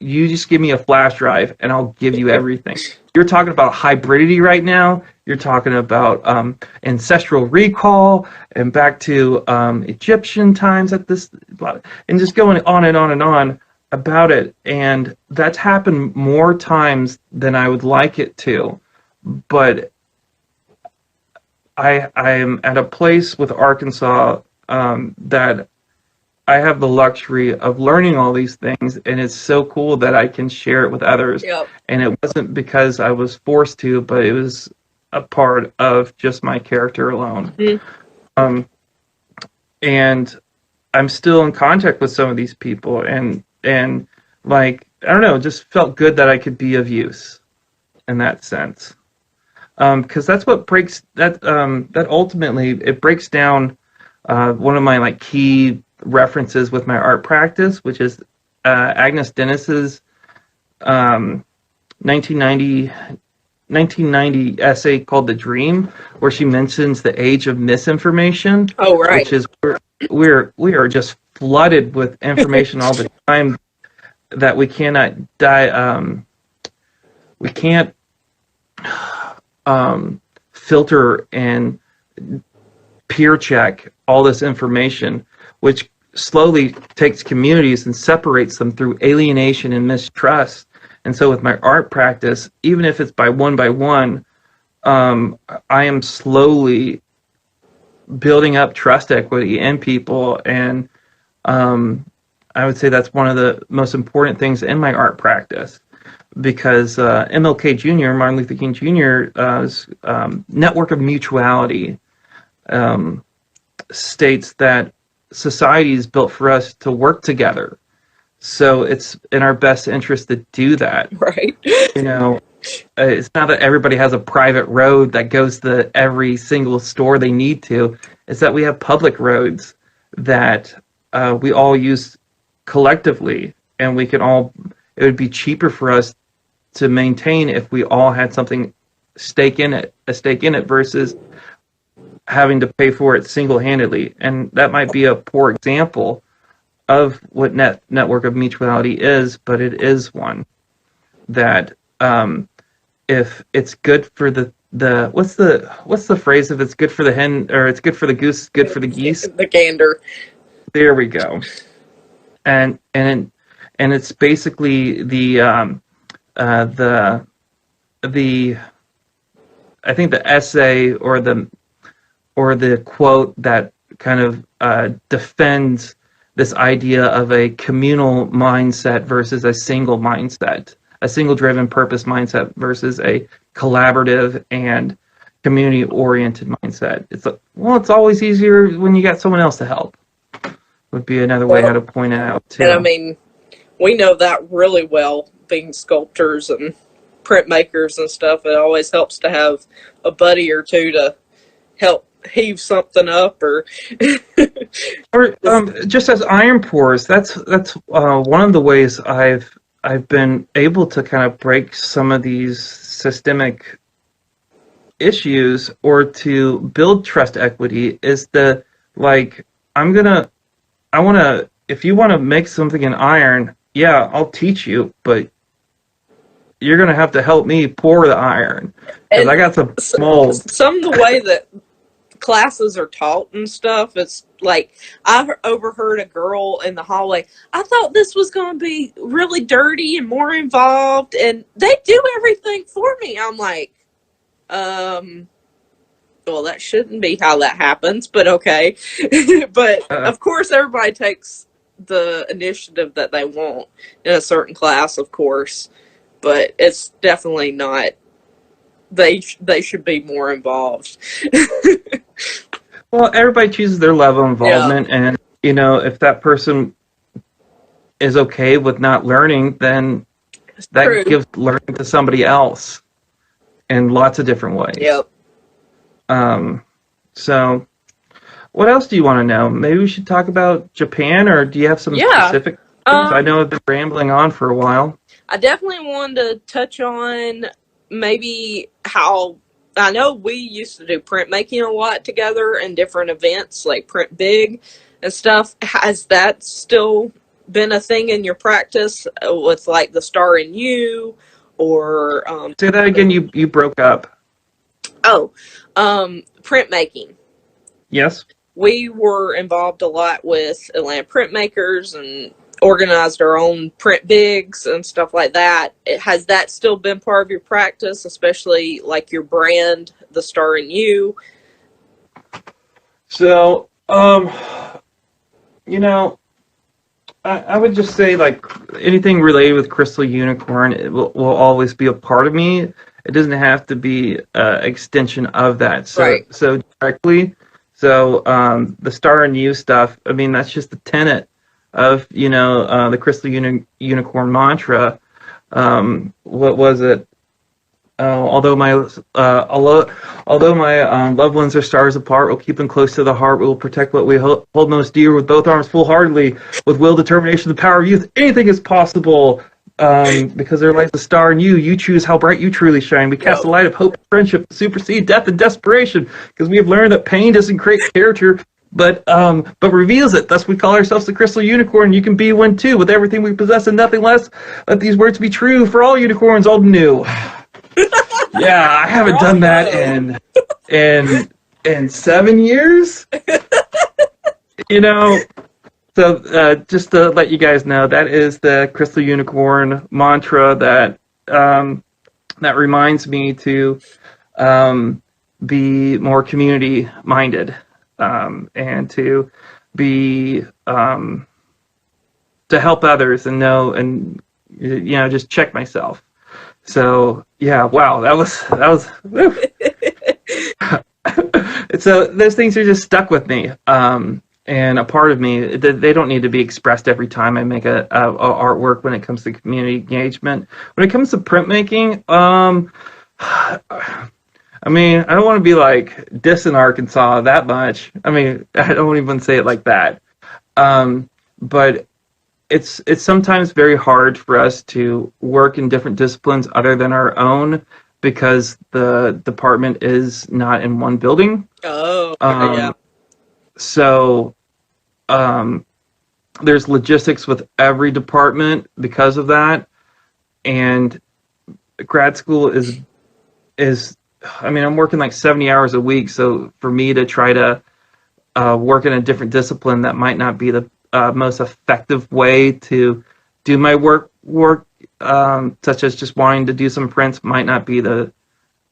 you just give me a flash drive and I'll give you everything. You're talking about hybridity right now. You're talking about ancestral recall and back to Egyptian times at this, and just going on and on and on about it. And that's happened more times than I would like it to. But I am at a place with Arkansas that I have the luxury of learning all these things, and it's so cool that I can share it with others. Yep. And it wasn't because I was forced to, but it was a part of just my character alone. Mm-hmm. And I'm still in contact with some of these people, and like, I don't know, it just felt good that I could be of use in that sense. Because that's what breaks that ultimately it breaks down one of my like key references with my art practice, which is Agnes Dennis's 1990 essay called "The Dream," where she mentions the age of misinformation. Oh, right. Which is we are just flooded with information all the time that we cannot we can't filter and peer check all this information, which slowly takes communities and separates them through alienation and mistrust. And so with my art practice, even if it's by one, I am slowly building up trust equity in people. And I would say that's one of the most important things in my art practice, because MLK Jr., Martin Luther King Jr.'s network of mutuality states that society is built for us to work together. So it's in our best interest to do that. Right. You know, it's not that everybody has a private road that goes to every single store they need to. It's that we have public roads that we all use collectively, and it would be cheaper for us to maintain if we all had a stake in it versus having to pay for it single-handedly. And that might be a poor example of what network of mutuality is, but it is one that if it's good for the what's the phrase, if it's good for the hen or it's good for the goose, it's good for the geese. The gander. There we go. And it's basically the I think the essay or the quote that kind of defends this idea of a communal mindset versus a single mindset, a single-driven purpose mindset versus a collaborative and community-oriented mindset. It's always easier when you got someone else to help. Would be another way how to point it out too. And I mean, we know that really well, being sculptors and printmakers and stuff. It always helps to have a buddy or two to help heave something up, or just as iron pours. That's one of the ways I've been able to kind of break some of these systemic issues or to build trust equity is if you want to make something in iron, yeah, I'll teach you, but you're going to have to help me pour the iron, because I got some molds. Some of the way that classes are taught and stuff, it's like, I overheard a girl in the hallway, I thought this was going to be really dirty and more involved, and they do everything for me. I'm like, well, that shouldn't be how that happens, but okay. But of course, everybody takes the initiative that they want in a certain class, of course, but it's definitely not. They should be more involved. Well, everybody chooses their level of involvement, and if that person is okay with not learning, then that gives learning to somebody else in lots of different ways. Yep. So, what else do you want to know? Maybe we should talk about Japan, or do you have some specific things? I know I've been rambling on for a while. I definitely wanted to touch on maybe how, I know we used to do printmaking a lot together in different events, like Print Big and stuff. Has that still been a thing in your practice with like the Star in You, or say that again? You broke up. Printmaking. Yes. We were involved a lot with Atlanta printmakers and organized our own print bigs and stuff like that. Has that still been part of your practice, especially like your brand, the Star in You? So Um, you know, I would just say like anything related with Crystal Unicorn it will always be a part of me. It doesn't have to be an extension of that. So Right. so directly. So the Star and You stuff. I mean, that's just the tenet of the Crystal Unicorn mantra. What was it? Although my loved ones are stars apart, we'll keep them close to the heart. We will protect what we hold most dear with both arms full-heartedly, with will, determination, the power of youth. Anything is possible because there lies a star in you. You choose how bright you truly shine. We cast Yep. a light of hope and friendship to supersede death and desperation because we have learned that pain doesn't create character, but reveals it. Thus, we call ourselves the Crystal Unicorn. You can be one too, with everything we possess and nothing less. Let these words be true for all unicorns, old and new. Yeah, I haven't done that in 7 years. You know, so just to let you guys know, that is the Crystal Unicorn mantra that reminds me to be more community minded and to be to help others and know and just check myself. So yeah, wow, that was. So those things are just stuck with me, and a part of me. They don't need to be expressed every time I make a artwork. When it comes to community engagement, when it comes to printmaking, I mean, I don't want to be like dissing Arkansas that much. I mean, I don't even say it like that. But it's sometimes very hard for us to work in different disciplines other than our own because the department is not in one building. Oh, yeah. So there's logistics with every department because of that, and grad school is I mean, I'm working like 70 hours a week, so for me to try to work in a different discipline, that might not be the most effective way to do my work, such as just wanting to do some prints, might not be the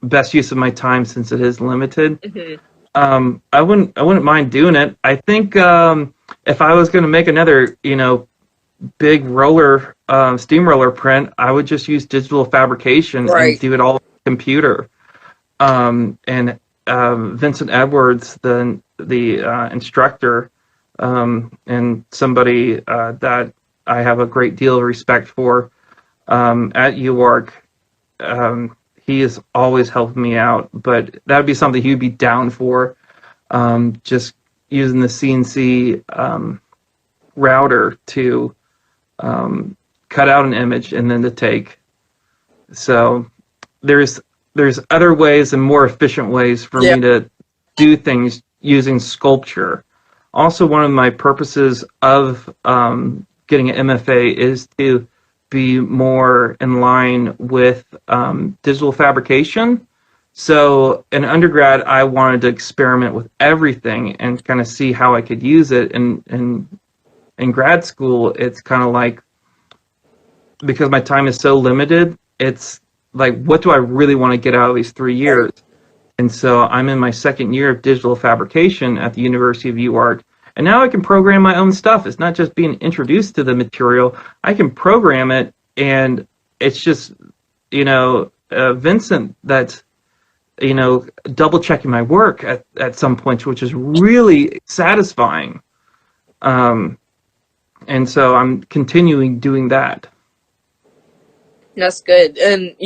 best use of my time since it is limited. Mm-hmm. I wouldn't mind doing it. I think if I was going to make another, big roller steamroller print, I would just use digital fabrication and do it all on the computer. And Vincent Edwards, the instructor, and somebody that I have a great deal of respect for at UARC, he is always helping me out. But that would be something he would be down for, just using the CNC router to cut out an image and then to take. So there's other ways and more efficient ways for me to do things using sculpture. Also, one of my purposes of getting an MFA is to be more in line with digital fabrication. So in undergrad, I wanted to experiment with everything and kind of see how I could use it. And in grad school, it's kind of like, because my time is so limited, it's like, what do I really want to get out of these 3 years? And so I'm in my second year of digital fabrication at the University of UARC. And now I can program my own stuff. It's not just being introduced to the material. I can program it, and it's just, Vincent that's, double checking my work at some point, which is really satisfying. And so I'm continuing doing that. That's good. And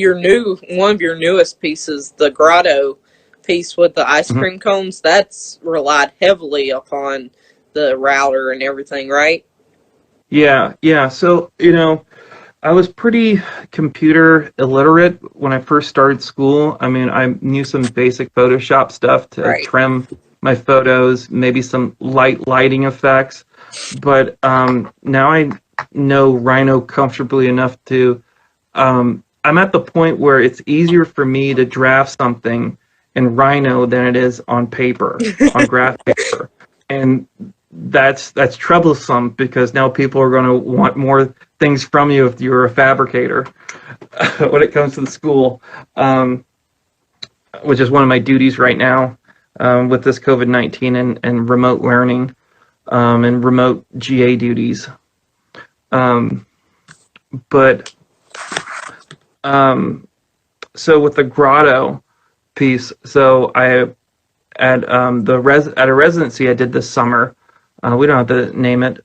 one of your newest pieces, the grotto piece with the ice cream cones, that's relied heavily upon the router and everything, right? Yeah. So, I was pretty computer illiterate when I first started school. I mean, I knew some basic Photoshop stuff to trim my photos, maybe some lighting effects. But now I know Rhino comfortably enough to, I'm at the point where it's easier for me to draft something in Rhino than it is on paper, on graph paper. And that's troublesome because now people are going to want more things from you if you're a fabricator when it comes to the school, which is one of my duties right now. with this COVID-19 and remote learning and remote GA duties. But so with the grotto piece, so I at at a residency I did this summer. We don't have to name it.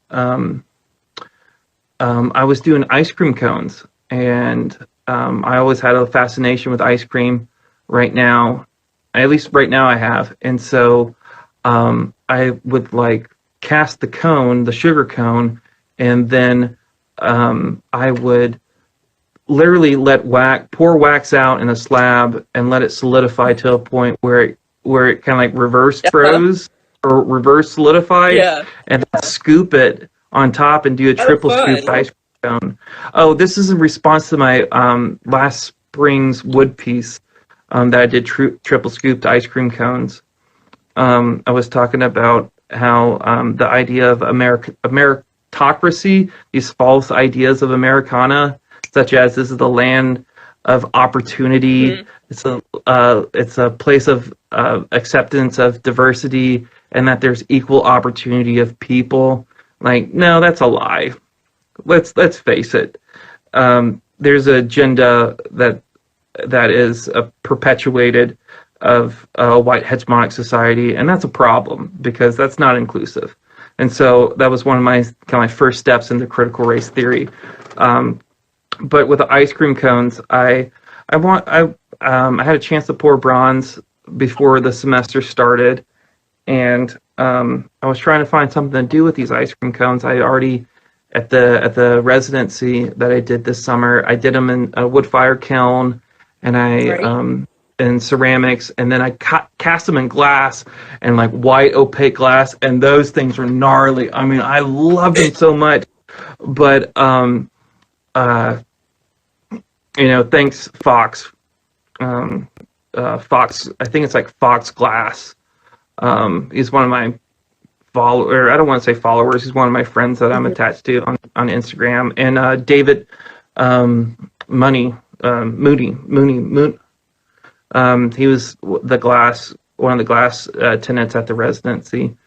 I was doing ice cream cones, and I always had a fascination with ice cream. Right now, at least right now, I have, and so I would like cast the cone, the sugar cone, and then I would literally pour wax out in a slab and let it solidify to a point where it kind of like reverse froze or reverse solidified, and then scoop it on top and do a triple scoop ice cream cone. Oh, this is in response to my last spring's wood piece that I did triple scooped ice cream cones. I was talking about how the idea of meritocracy, these false ideas of Americana, such as this is the land of opportunity, it's a place of acceptance of diversity, and that there's equal opportunity of people. Like, no, that's a lie. Let's face it. There's an agenda that is perpetuated of a white hegemonic society, and that's a problem because that's not inclusive. And so that was one of my first steps into critical race theory. But with the ice cream cones, I had a chance to pour bronze before the semester started, and I was trying to find something to do with these ice cream cones. I already at the residency that I did this summer, I did them in a wood fire kiln, and in ceramics, and then I cast them in glass, and like white opaque glass, and those things were gnarly. I mean, I loved them so much, but thanks Fox. Fox, I think it's like Fox Glass. He's one of my follower. I don't want to say followers. He's one of my friends that I'm attached to on Instagram. And David Mooney. He was one of the glass tenants at the residency.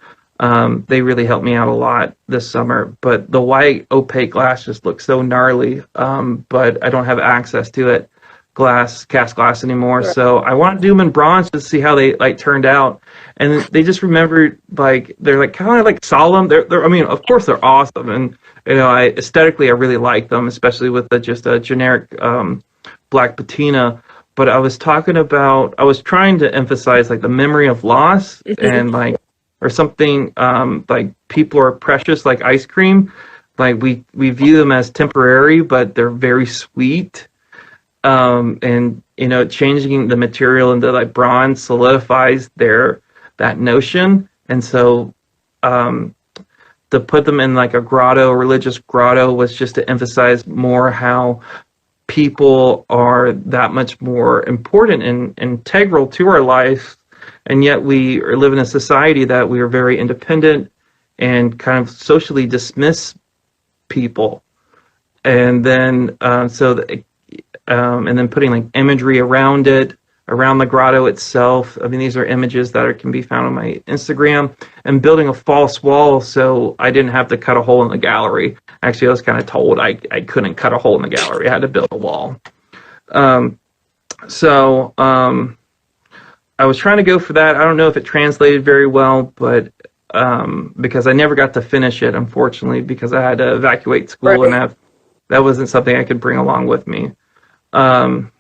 They really helped me out a lot this summer. But the white opaque glass just looks so gnarly. But I don't have access to it. Cast glass anymore. Sure. So I want to do them in bronze to see how they turned out. And they just remembered they're kind of like solemn. They're I mean, of course they're awesome, and aesthetically I really like them, especially with just a generic black patina. But I was trying to emphasize the memory of loss and or something people are precious like ice cream. We view them as temporary, but they're very sweet. And changing the material into bronze solidifies that notion. And so to put them in a grotto, a religious grotto, was just to emphasize more how people are that much more important and integral to our life, and yet we live in a society that we are very independent and kind of socially dismiss people. And then and then putting imagery around it, around the grotto itself. I mean, these are images that can be found on my Instagram, and building a false wall so I didn't have to cut a hole in the gallery. Actually, I was kind of told I couldn't cut a hole in the gallery. I had to build a wall. So I was trying to go for that. I don't know if it translated very well, but because I never got to finish it, unfortunately, because I had to evacuate school, right. And that wasn't something I could bring along with me. But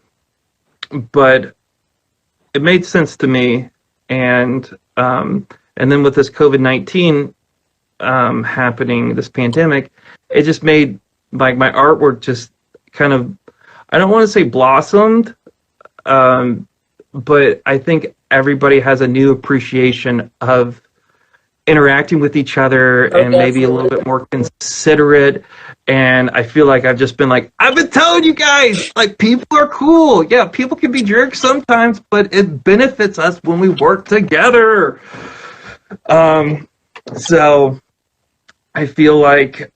it made sense to me, and then with this COVID-19 happening, this pandemic, it just made my artwork just kind of, I don't want to say blossomed, but I think everybody has a new appreciation of interacting with each other, and maybe a little bit more considerate. And I feel like I've just been I've been telling you guys, people are cool. Yeah, people can be jerks sometimes, but it benefits us when we work together. So I feel like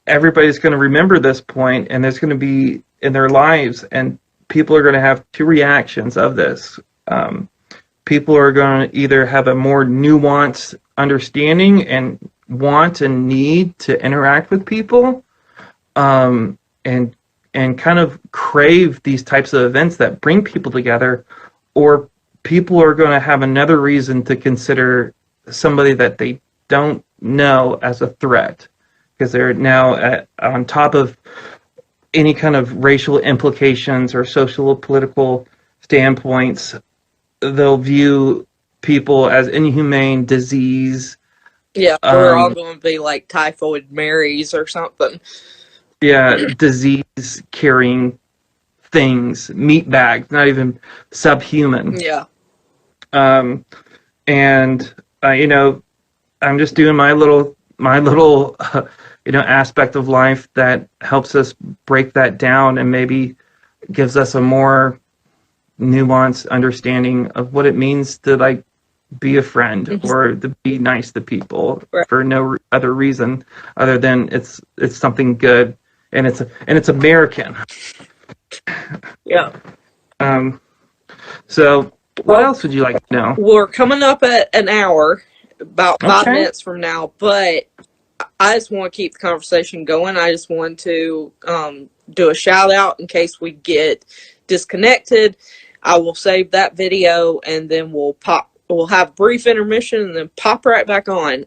everybody's going to remember this point, and there's going to be in their lives, and people are going to have two reactions of this. Um, People are going to either have a more nuanced understanding and want and need to interact with people, um, and kind of crave these types of events that bring people together, or people are going to have another reason to consider somebody that they don't know as a threat because they're now on top of any kind of racial implications or social political standpoints. They'll view people as inhumane, disease, Yeah, we're all um, going to be like typhoid Marys or something. yeah, disease carrying things, meat bags, not even subhuman. Yeah. Um, and you know, I'm just doing my little aspect of life that helps us break that down and maybe gives us a more nuanced understanding of what it means to like be a friend or to be nice to people Right. for no other reason other than it's something good and it's American. Yeah. Um, so what Well, else would you like to know? we're coming up at an hour, about 5 Okay. minutes from now, but I just want to keep the conversation going. I just want to do a shout out in case we get disconnected. I will save that video and then we'll have a brief intermission and then pop right back on.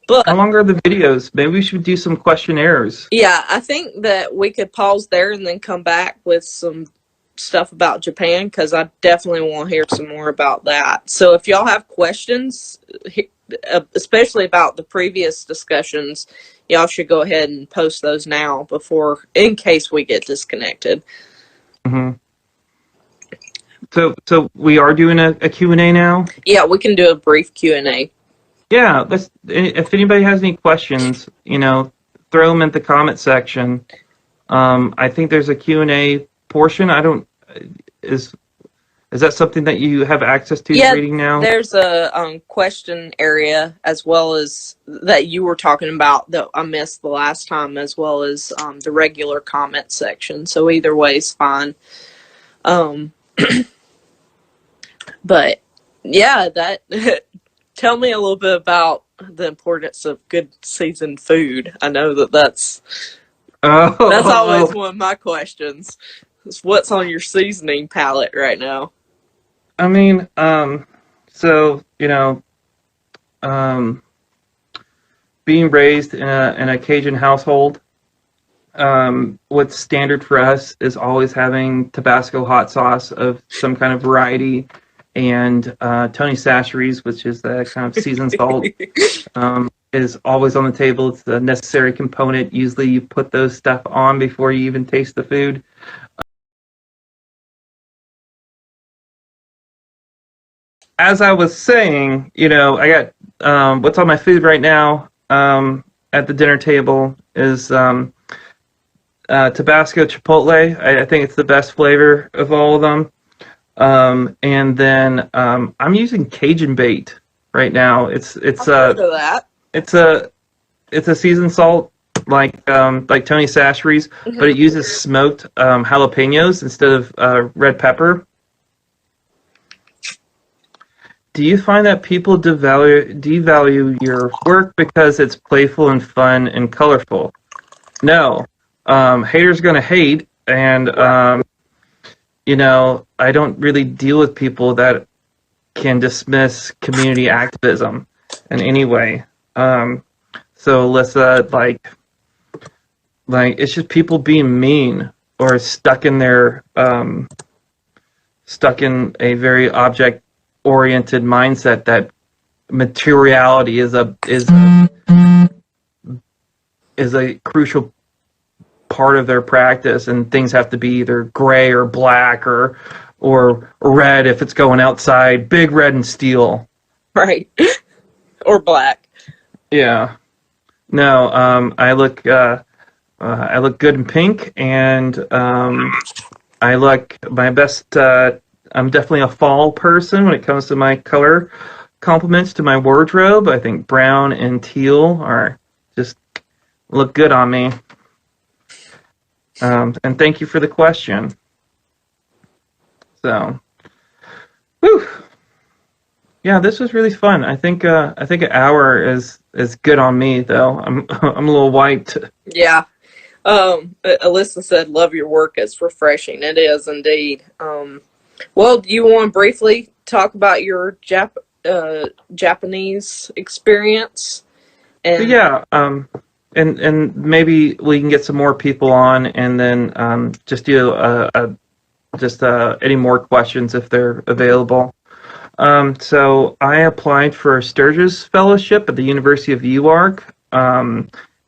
But How long are the videos? Maybe we should do some questionnaires. yeah, I think that we could pause there and then come back with some stuff about Japan because I definitely want to hear some more about that. So if y'all have questions, especially about the previous discussions, y'all should go ahead and post those now before, in case we get disconnected. Hmm. So we are doing a Q&A now? Yeah, we can do a brief Q&A. Yeah, if anybody has any questions, throw them in the comment section. I think there's a Q&A portion. I don't, is that something that you have access to Yeah, reading now? there's a question area as well as that you were talking about that I missed the last time, as well as the regular comment section. So either way is fine. Um, but yeah, that tell me a little bit about the importance of good seasoned food. I know that's always Oh, one of my questions. Is what's on your seasoning palette right now? I mean, so, um, being raised in a Cajun household, what's standard for us is always having Tabasco hot sauce of some kind of variety, and Tony Chachere's, which is the kind of seasoned salt, is always on the table. It's the necessary component. Usually, you put those stuff on before you even taste the food. As I was saying, I got what's on my food right now at the dinner table is Tabasco Chipotle. I think it's the best flavor of all of them. And then I'm using Cajun bait right now. It's I've heard of that. it's a it's a seasoned salt like Tony Chachere's, but it uses smoked jalapenos instead of red pepper. Do you find that people devalue your work because it's playful and fun and colorful? No. Haters gonna hate, and I don't really deal with people that can dismiss community activism in any way. So let's it's just people being mean or stuck in a very object oriented mindset that materiality is a crucial part of their practice, and things have to be either gray or black or red if it's going outside, big red and steel. Right. Or black. Yeah. No, I look good in pink, and I look my best. I'm definitely a fall person when it comes to my color complements to my wardrobe. I think brown and teal are just look good on me. And thank you for the question. So, Whew. Yeah, this was really fun. I think an hour is good on me though. I'm a little wiped. Yeah. Alyssa said, "Love your work. It's refreshing." It is indeed. Well, do you want to briefly talk about your Japanese experience? But And yeah, and maybe we can get some more people on, and then just do just any more questions if they're available. So I applied for a Sturgis Fellowship at the University of UArk.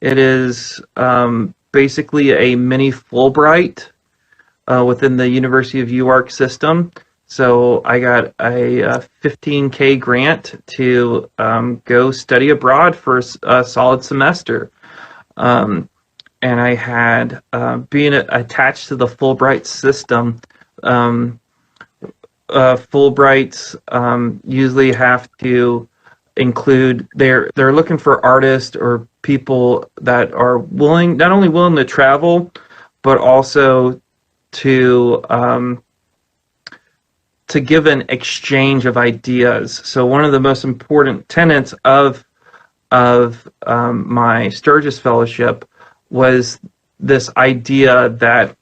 It is basically a mini Fulbright within the University of UArk system. So I got a 15K grant to go study abroad for a solid semester. And I had, being attached to the Fulbright system, Fulbrights usually have to include they're looking for artists or people that are not only willing to travel, but also to give an exchange of ideas. So one of the most important tenets of my Sturgis Fellowship was this idea that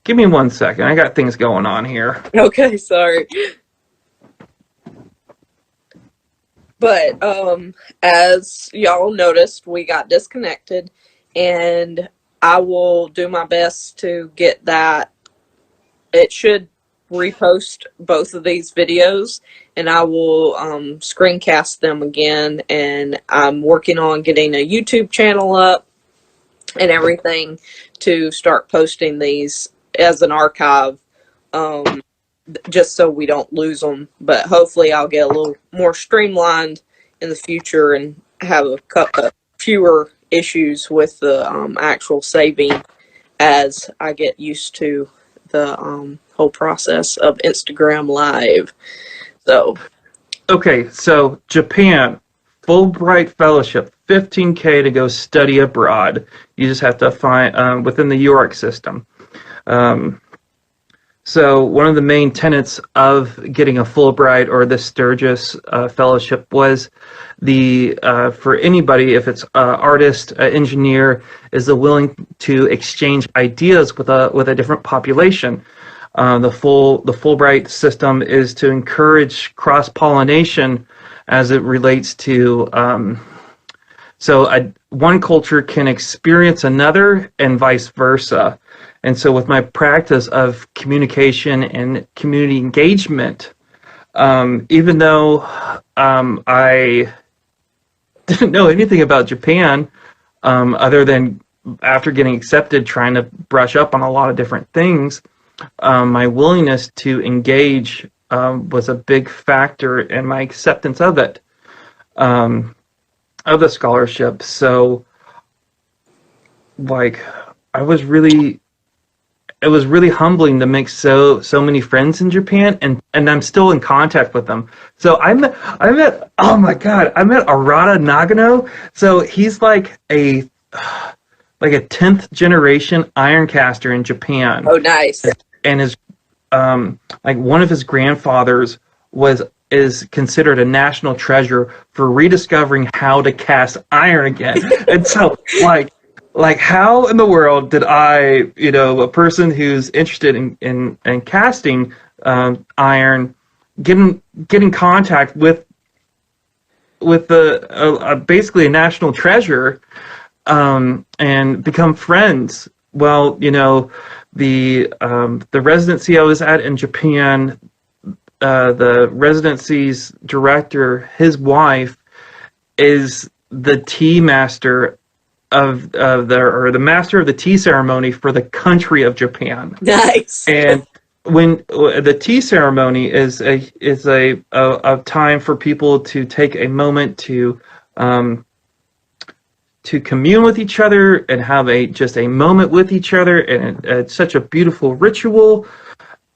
give me 1 second. I got things going on here. okay, sorry. But as y'all noticed, we got disconnected, and I will do my best to get that. It should repost both of these videos, and I will screencast them again. And I'm working on getting a YouTube channel up and everything to start posting these as an archive, just so we don't lose them. But hopefully I'll get a little more streamlined in the future and have a fewer issues with the actual saving as I get used to the whole process of Instagram Live. So, Okay, so Japan, Fulbright Fellowship, 15K to go study abroad. You just have to find within the UArk system. So one of the main tenets of getting a Fulbright or the Sturgis Fellowship was for anybody, if it's artist, engineer, is the willing to exchange ideas with a different population. The Fulbright system is to encourage cross-pollination as it relates to one culture can experience another and vice versa. And so with my practice of communication and community engagement, even though I didn't know anything about Japan, other than after getting accepted, trying to brush up on a lot of different things, my willingness to engage was a big factor in my acceptance of it, of the scholarship. So, like, it was really humbling to make so many friends in Japan, and I'm still in contact with them. So I met oh my god, I met Arata Nagano. So he's like a 10th generation iron caster in Japan. oh, nice. And his like one of his grandfathers is considered a national treasure for rediscovering how to cast iron again. And so like how in the world did I, a person who's interested in casting iron, get in contact with the basically a national treasure, and become friends? Well, the residency I was at in Japan, the residency's director, his wife, is the tea master of the master of the tea ceremony for the country of Japan. Nice. And when the tea ceremony is a time for people to take a moment to commune with each other and have just a moment with each other, and it's such a beautiful ritual.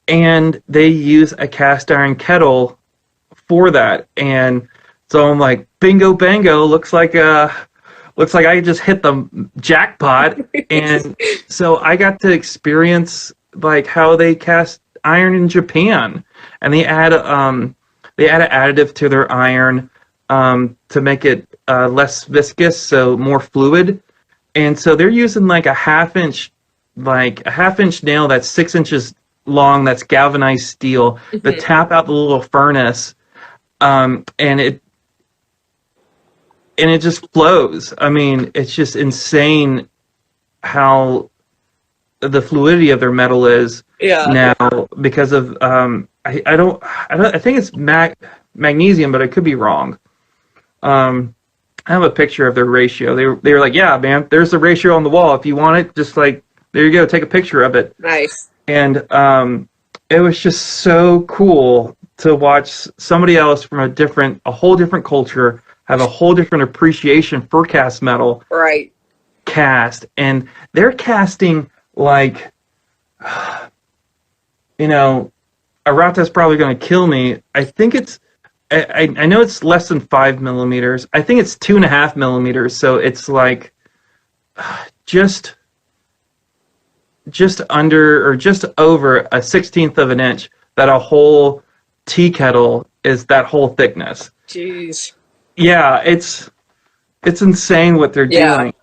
And they use a cast iron kettle for that, and so I'm like, bingo bango, looks like I just hit the jackpot. And so I got to experience like how they cast iron in Japan, and they add an additive to their iron to make it less viscous, so more fluid. And so they're using like a half inch nail that's 6 inches long, that's galvanized steel, to tap out the little furnace, and it just flows. I mean, it's just insane how the fluidity of their metal is now because of I think it's magnesium, but I could be wrong. I have a picture of their ratio. They were like, yeah, man, there's the ratio on the wall. If you want it, just like, there you go, take a picture of it. Nice. And it was just so cool to watch somebody else from a whole different culture have a whole different appreciation for cast metal. Right. Cast. And they're casting like, Arata's probably going to kill me. I think I know it's less than 5 millimeters. I think it's 2.5 millimeters. So it's like just under or just over a 1/16 of an inch, that a whole tea kettle is that whole thickness. Jeez. Yeah, it's insane what they're doing.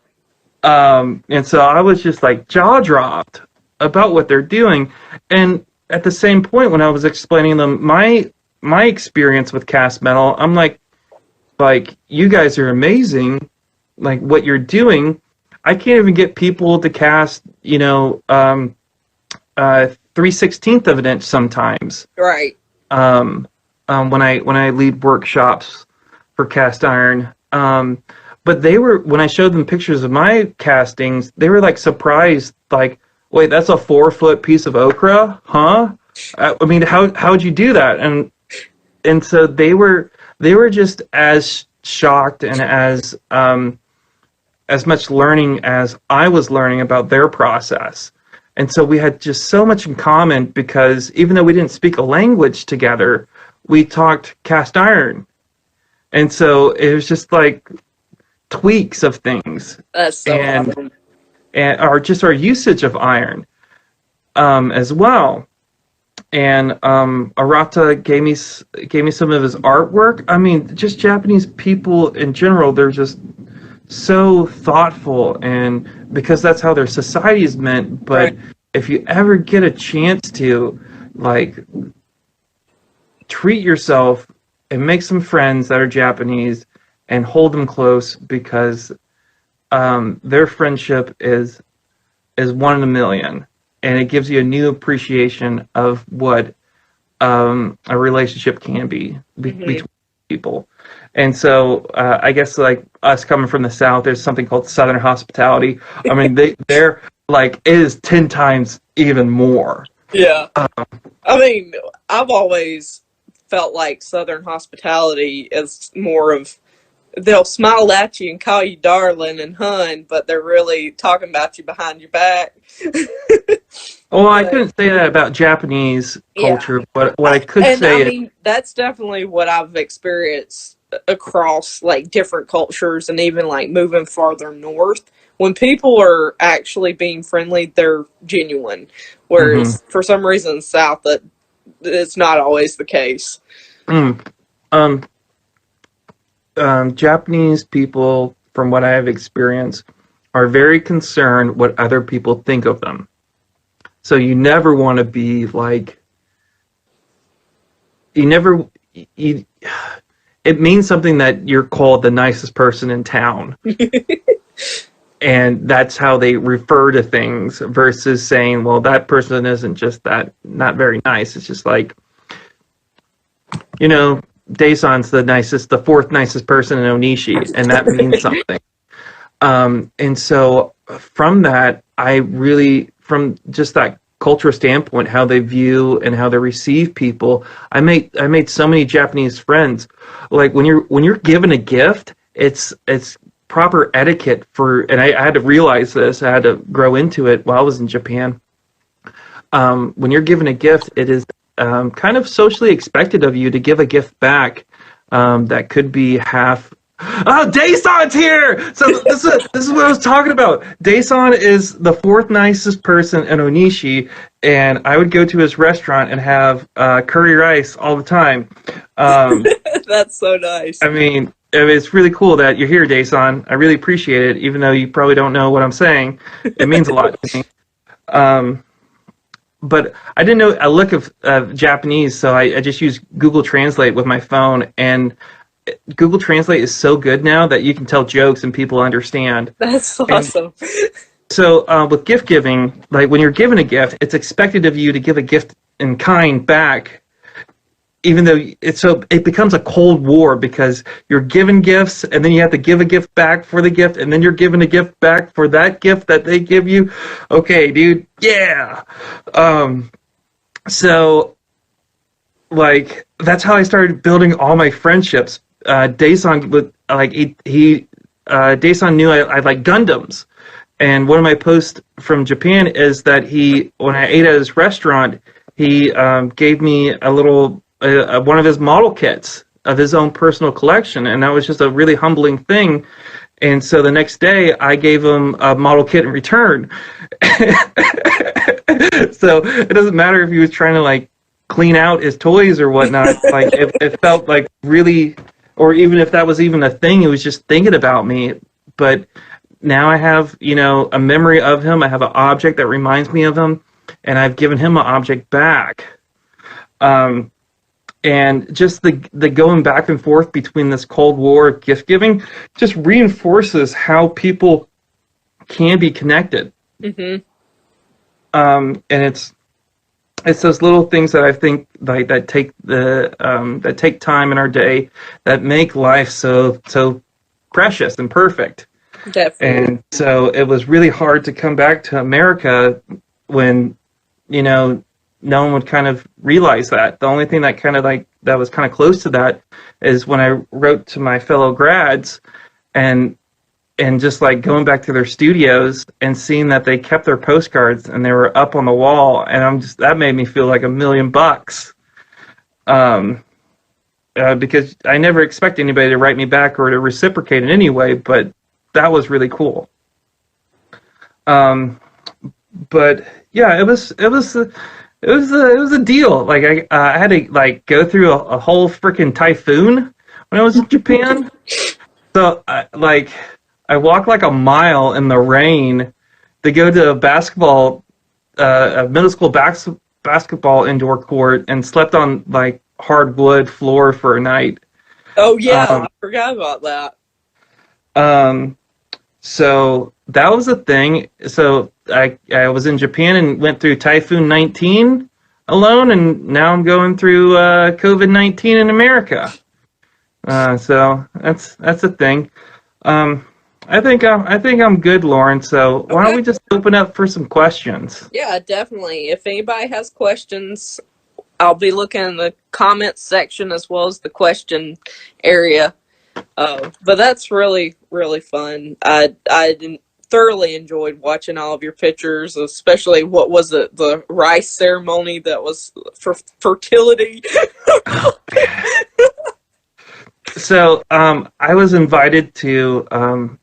And so I was just like jaw dropped about what they're doing. And at the same point, when I was explaining them my experience with cast metal, I'm like, you guys are amazing, like what you're doing. I can't even get people to cast, 3/16 of an inch sometimes. Right. When I lead workshops for cast iron. But when I showed them pictures of my castings, they were like surprised, like, wait, that's a 4-foot piece of okra, huh? I mean, how'd you do that? And so they were just as shocked and as much learning as I was learning about their process. And so we had just so much in common, because even though we didn't speak a language together, we talked cast iron. And so it was just like tweaks of things. That's so awesome. And our usage of iron as well. And Arata gave me some of his artwork. I mean, just Japanese people in general, they're just so thoughtful, and because that's how their society is meant. But right. If you ever get a chance to, like, treat yourself and make some friends that are Japanese and hold them close, because their friendship is one in a million, and it gives you a new appreciation of what a relationship can be between people. And so I guess, like, us coming from the South, there's something called Southern hospitality. I mean, they're like, it is 10 times even more. Yeah. I mean, I've always felt like Southern hospitality is more of, they'll smile at you and call you darling and hun, but they're really talking about you behind your back. Well, I couldn't say that about Japanese culture, but what I could say is, that's definitely what I've experienced across, like, different cultures, and even, like, moving farther north. When people are actually being friendly, they're genuine. Whereas for some reason in the South, that it's not always the case. Japanese people, from what I have experienced, are very concerned what other people think of them. So you never want to be like, it means something that you're called the nicest person in town. And that's how they refer to things, versus saying, well, that person isn't just that, not very nice. It's just like, Daeson's the fourth nicest person in Onishi, and that means something. And so from that, from just that cultural standpoint, how they view and how they receive people, I made so many Japanese friends. Like, when you're given a gift, it's proper etiquette and I had to realize this. I had to grow into it while I was in Japan. When you're given a gift, it is kind of socially expected of you to give a gift back that could be half Oh, Daeson's here! So this is what I was talking about. Daeson is the fourth nicest person in Onishi, and I would go to his restaurant and have curry rice all the time. Um, That's so nice. I mean, it's really cool that you're here, Daeson. I really appreciate it, even though you probably don't know what I'm saying. It means a lot to me. Um, but I didn't know a lick of Japanese, so I just use Google Translate with my phone, and Google Translate is so good now that you can tell jokes and people understand. That's And awesome. so with gift giving, like when you're given a gift, it's expected of you to give a gift in kind back, even though it becomes a cold war because you're given gifts and then you have to give a gift back for the gift and then you're given a gift back for that gift that they give you. Okay, dude, yeah. So like that's how I started building all my friendships. Daeson would like Daeson knew I like Gundams, and one of my posts from Japan is that when I ate at his restaurant, he gave me a little one of his model kits of his own personal collection, and that was just a really humbling thing. And so the next day, I gave him a model kit in return. So it doesn't matter if he was trying to like clean out his toys or whatnot. Like it felt like really, or even if that was even a thing, it was just thinking about me. But now I have, a memory of him. I have an object that reminds me of him, and I've given him an object back. And just the going back and forth between this Cold War of gift giving just reinforces how people can be connected. Mm-hmm. And it's those little things that I think like that take time in our day that make life so precious and perfect. Definitely. And so it was really hard to come back to America when no one would kind of realize that. The only thing that that was kind of close to that is when I wrote to my fellow grads and just like going back to their studios and seeing that they kept their postcards and they were up on the wall, and that made me feel like $1,000,000. Because I never expect anybody to write me back or to reciprocate in any way, but that was really cool. But yeah, it was a deal. Like I had to like go through a whole freaking typhoon when I was in Japan. So I walked like a mile in the rain to go to a middle school basketball indoor court and slept on like hardwood floor for a night. Oh yeah, I forgot about that. So that was a thing. So I was in Japan and went through Typhoon 19 alone, and now I'm going through COVID-19 in America. So that's a thing. I think I'm good, Lauren. So why don't we just open up for some questions? Yeah, definitely. If anybody has questions, I'll be looking in the comments section as well as the question area. But that's really, really fun. I thoroughly enjoyed watching all of your pictures, especially what was it, the rice ceremony that was for fertility. So I was invited to.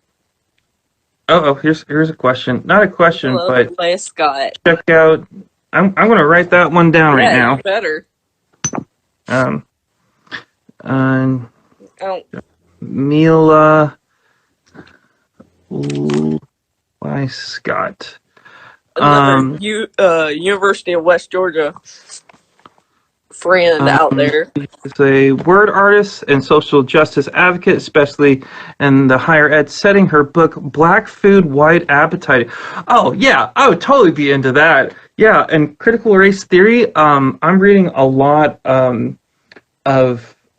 Here's a question. Not a question, Hello, but Lyiscott. check out. I'm going to write that one down right now. Better. Jamila Lyiscott. Another University of West Georgia friend out there. Is a word artist and social justice advocate, especially in the higher ed setting. Her book, Black Food, White Appetite. Oh, yeah, I would totally be into that. Yeah, and critical race theory, I'm reading a lot of...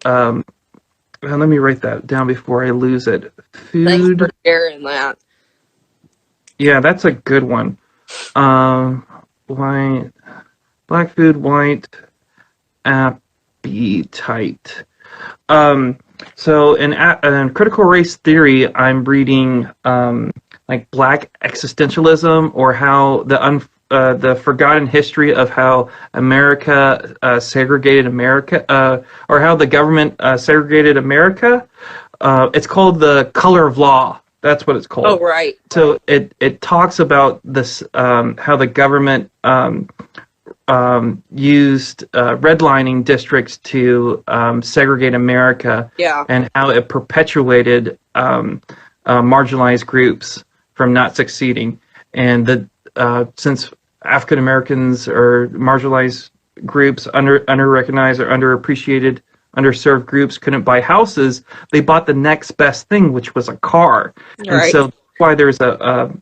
let me write that down before I lose it. Food. Thanks for sharing that. Yeah, that's a good one. White, Black Food, White Appetite. So in critical race theory, I'm reading like Black existentialism, or how the forgotten history of how America segregated America, or how the government segregated America. It's called The Color of Law. That's what it's called. Oh, right. So it talks about this, how the government used redlining districts to segregate America, Yeah. and how it perpetuated marginalized groups from not succeeding. And since African Americans or marginalized groups, under-recognized or underappreciated, underserved groups couldn't buy houses, they bought the next best thing, which was a car. Right. And so that's why there's a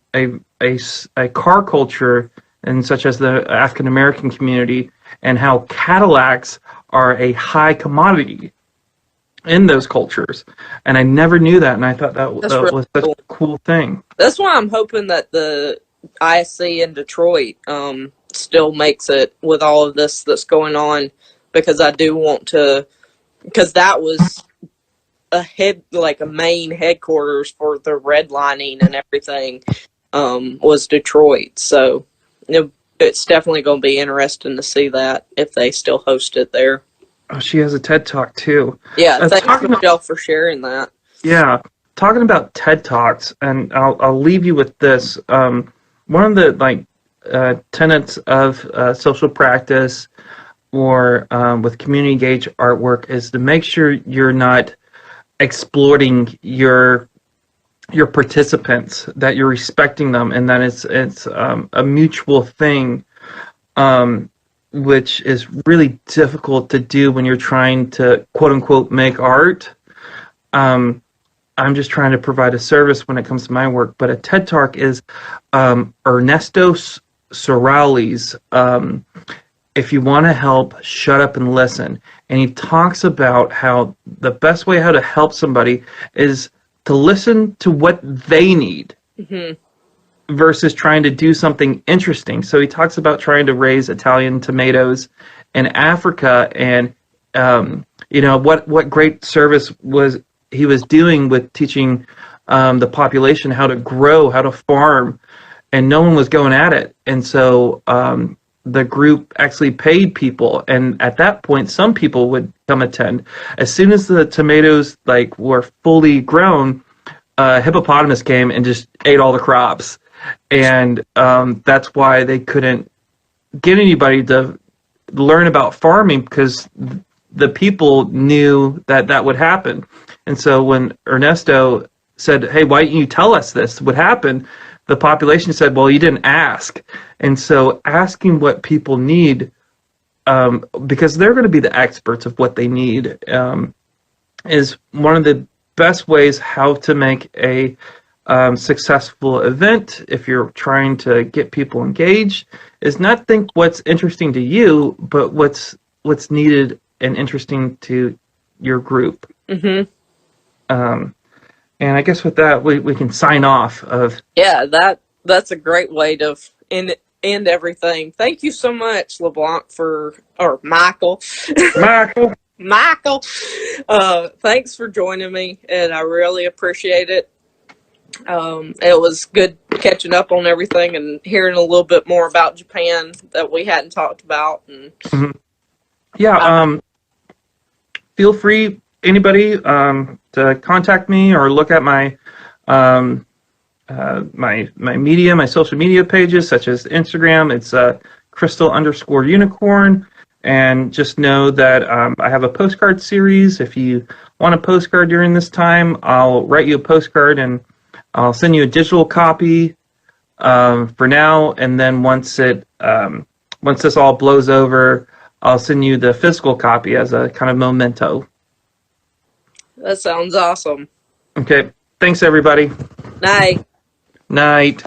car culture, and such as the African American community, and how Cadillacs are a high commodity in those cultures. And I never knew that, and I thought that was such a cool thing. That's why I'm hoping that the ISC in Detroit still makes it with all of this that's going on, because I do want to, because that was a main headquarters for the redlining and everything, was Detroit. So it's definitely going to be interesting to see that, if they still host it there. Oh, she has a TED Talk too. Yeah, thanks Michelle for sharing that. Yeah, talking about TED Talks, and I'll leave you with this. One of the tenets of social practice, or with community engaged artwork, is to make sure you're not exploiting your participants, that you're respecting them, and that it's a mutual thing, which is really difficult to do when you're trying to quote unquote make art. I'm just trying to provide a service when it comes to my work, but a TED Talk is Ernesto Sorali's If You Want to Help, Shut Up and Listen. And he talks about how the best way how to help somebody is to listen to what they need, versus trying to do something interesting. So he talks about trying to raise Italian tomatoes in Africa, and what great service he was doing with teaching the population how to grow, how to farm, and no one was going at it. And so the group actually paid people, and at that point some people would come attend. As soon as the tomatoes were fully grown, hippopotamus came and just ate all the crops, and that's why they couldn't get anybody to learn about farming, because the people knew that would happen. And so when Ernesto said, "Hey, why didn't you tell us this would happen?" the population said, "Well, you didn't ask." And so asking what people need, because they're going to be the experts of what they need, is one of the best ways how to make a successful event. If you're trying to get people engaged, is not think what's interesting to you, but what's needed and interesting to your group. And I guess with that, we can sign off of. Yeah, that's a great way to end everything. Thank you so much, LeBlanc, Michael. Michael. Thanks for joining me, and I really appreciate it. It was good catching up on everything and hearing a little bit more about Japan that we hadn't talked about. And feel free, anybody, to contact me or look at my my social media pages, such as Instagram. It's crystal_unicorn. And just know that I have a postcard series. If you want a postcard during this time, I'll write you a postcard and I'll send you a digital copy for now. And then once this all blows over, I'll send you the physical copy as a kind of memento. That sounds awesome. Okay. Thanks, everybody. Night. Night.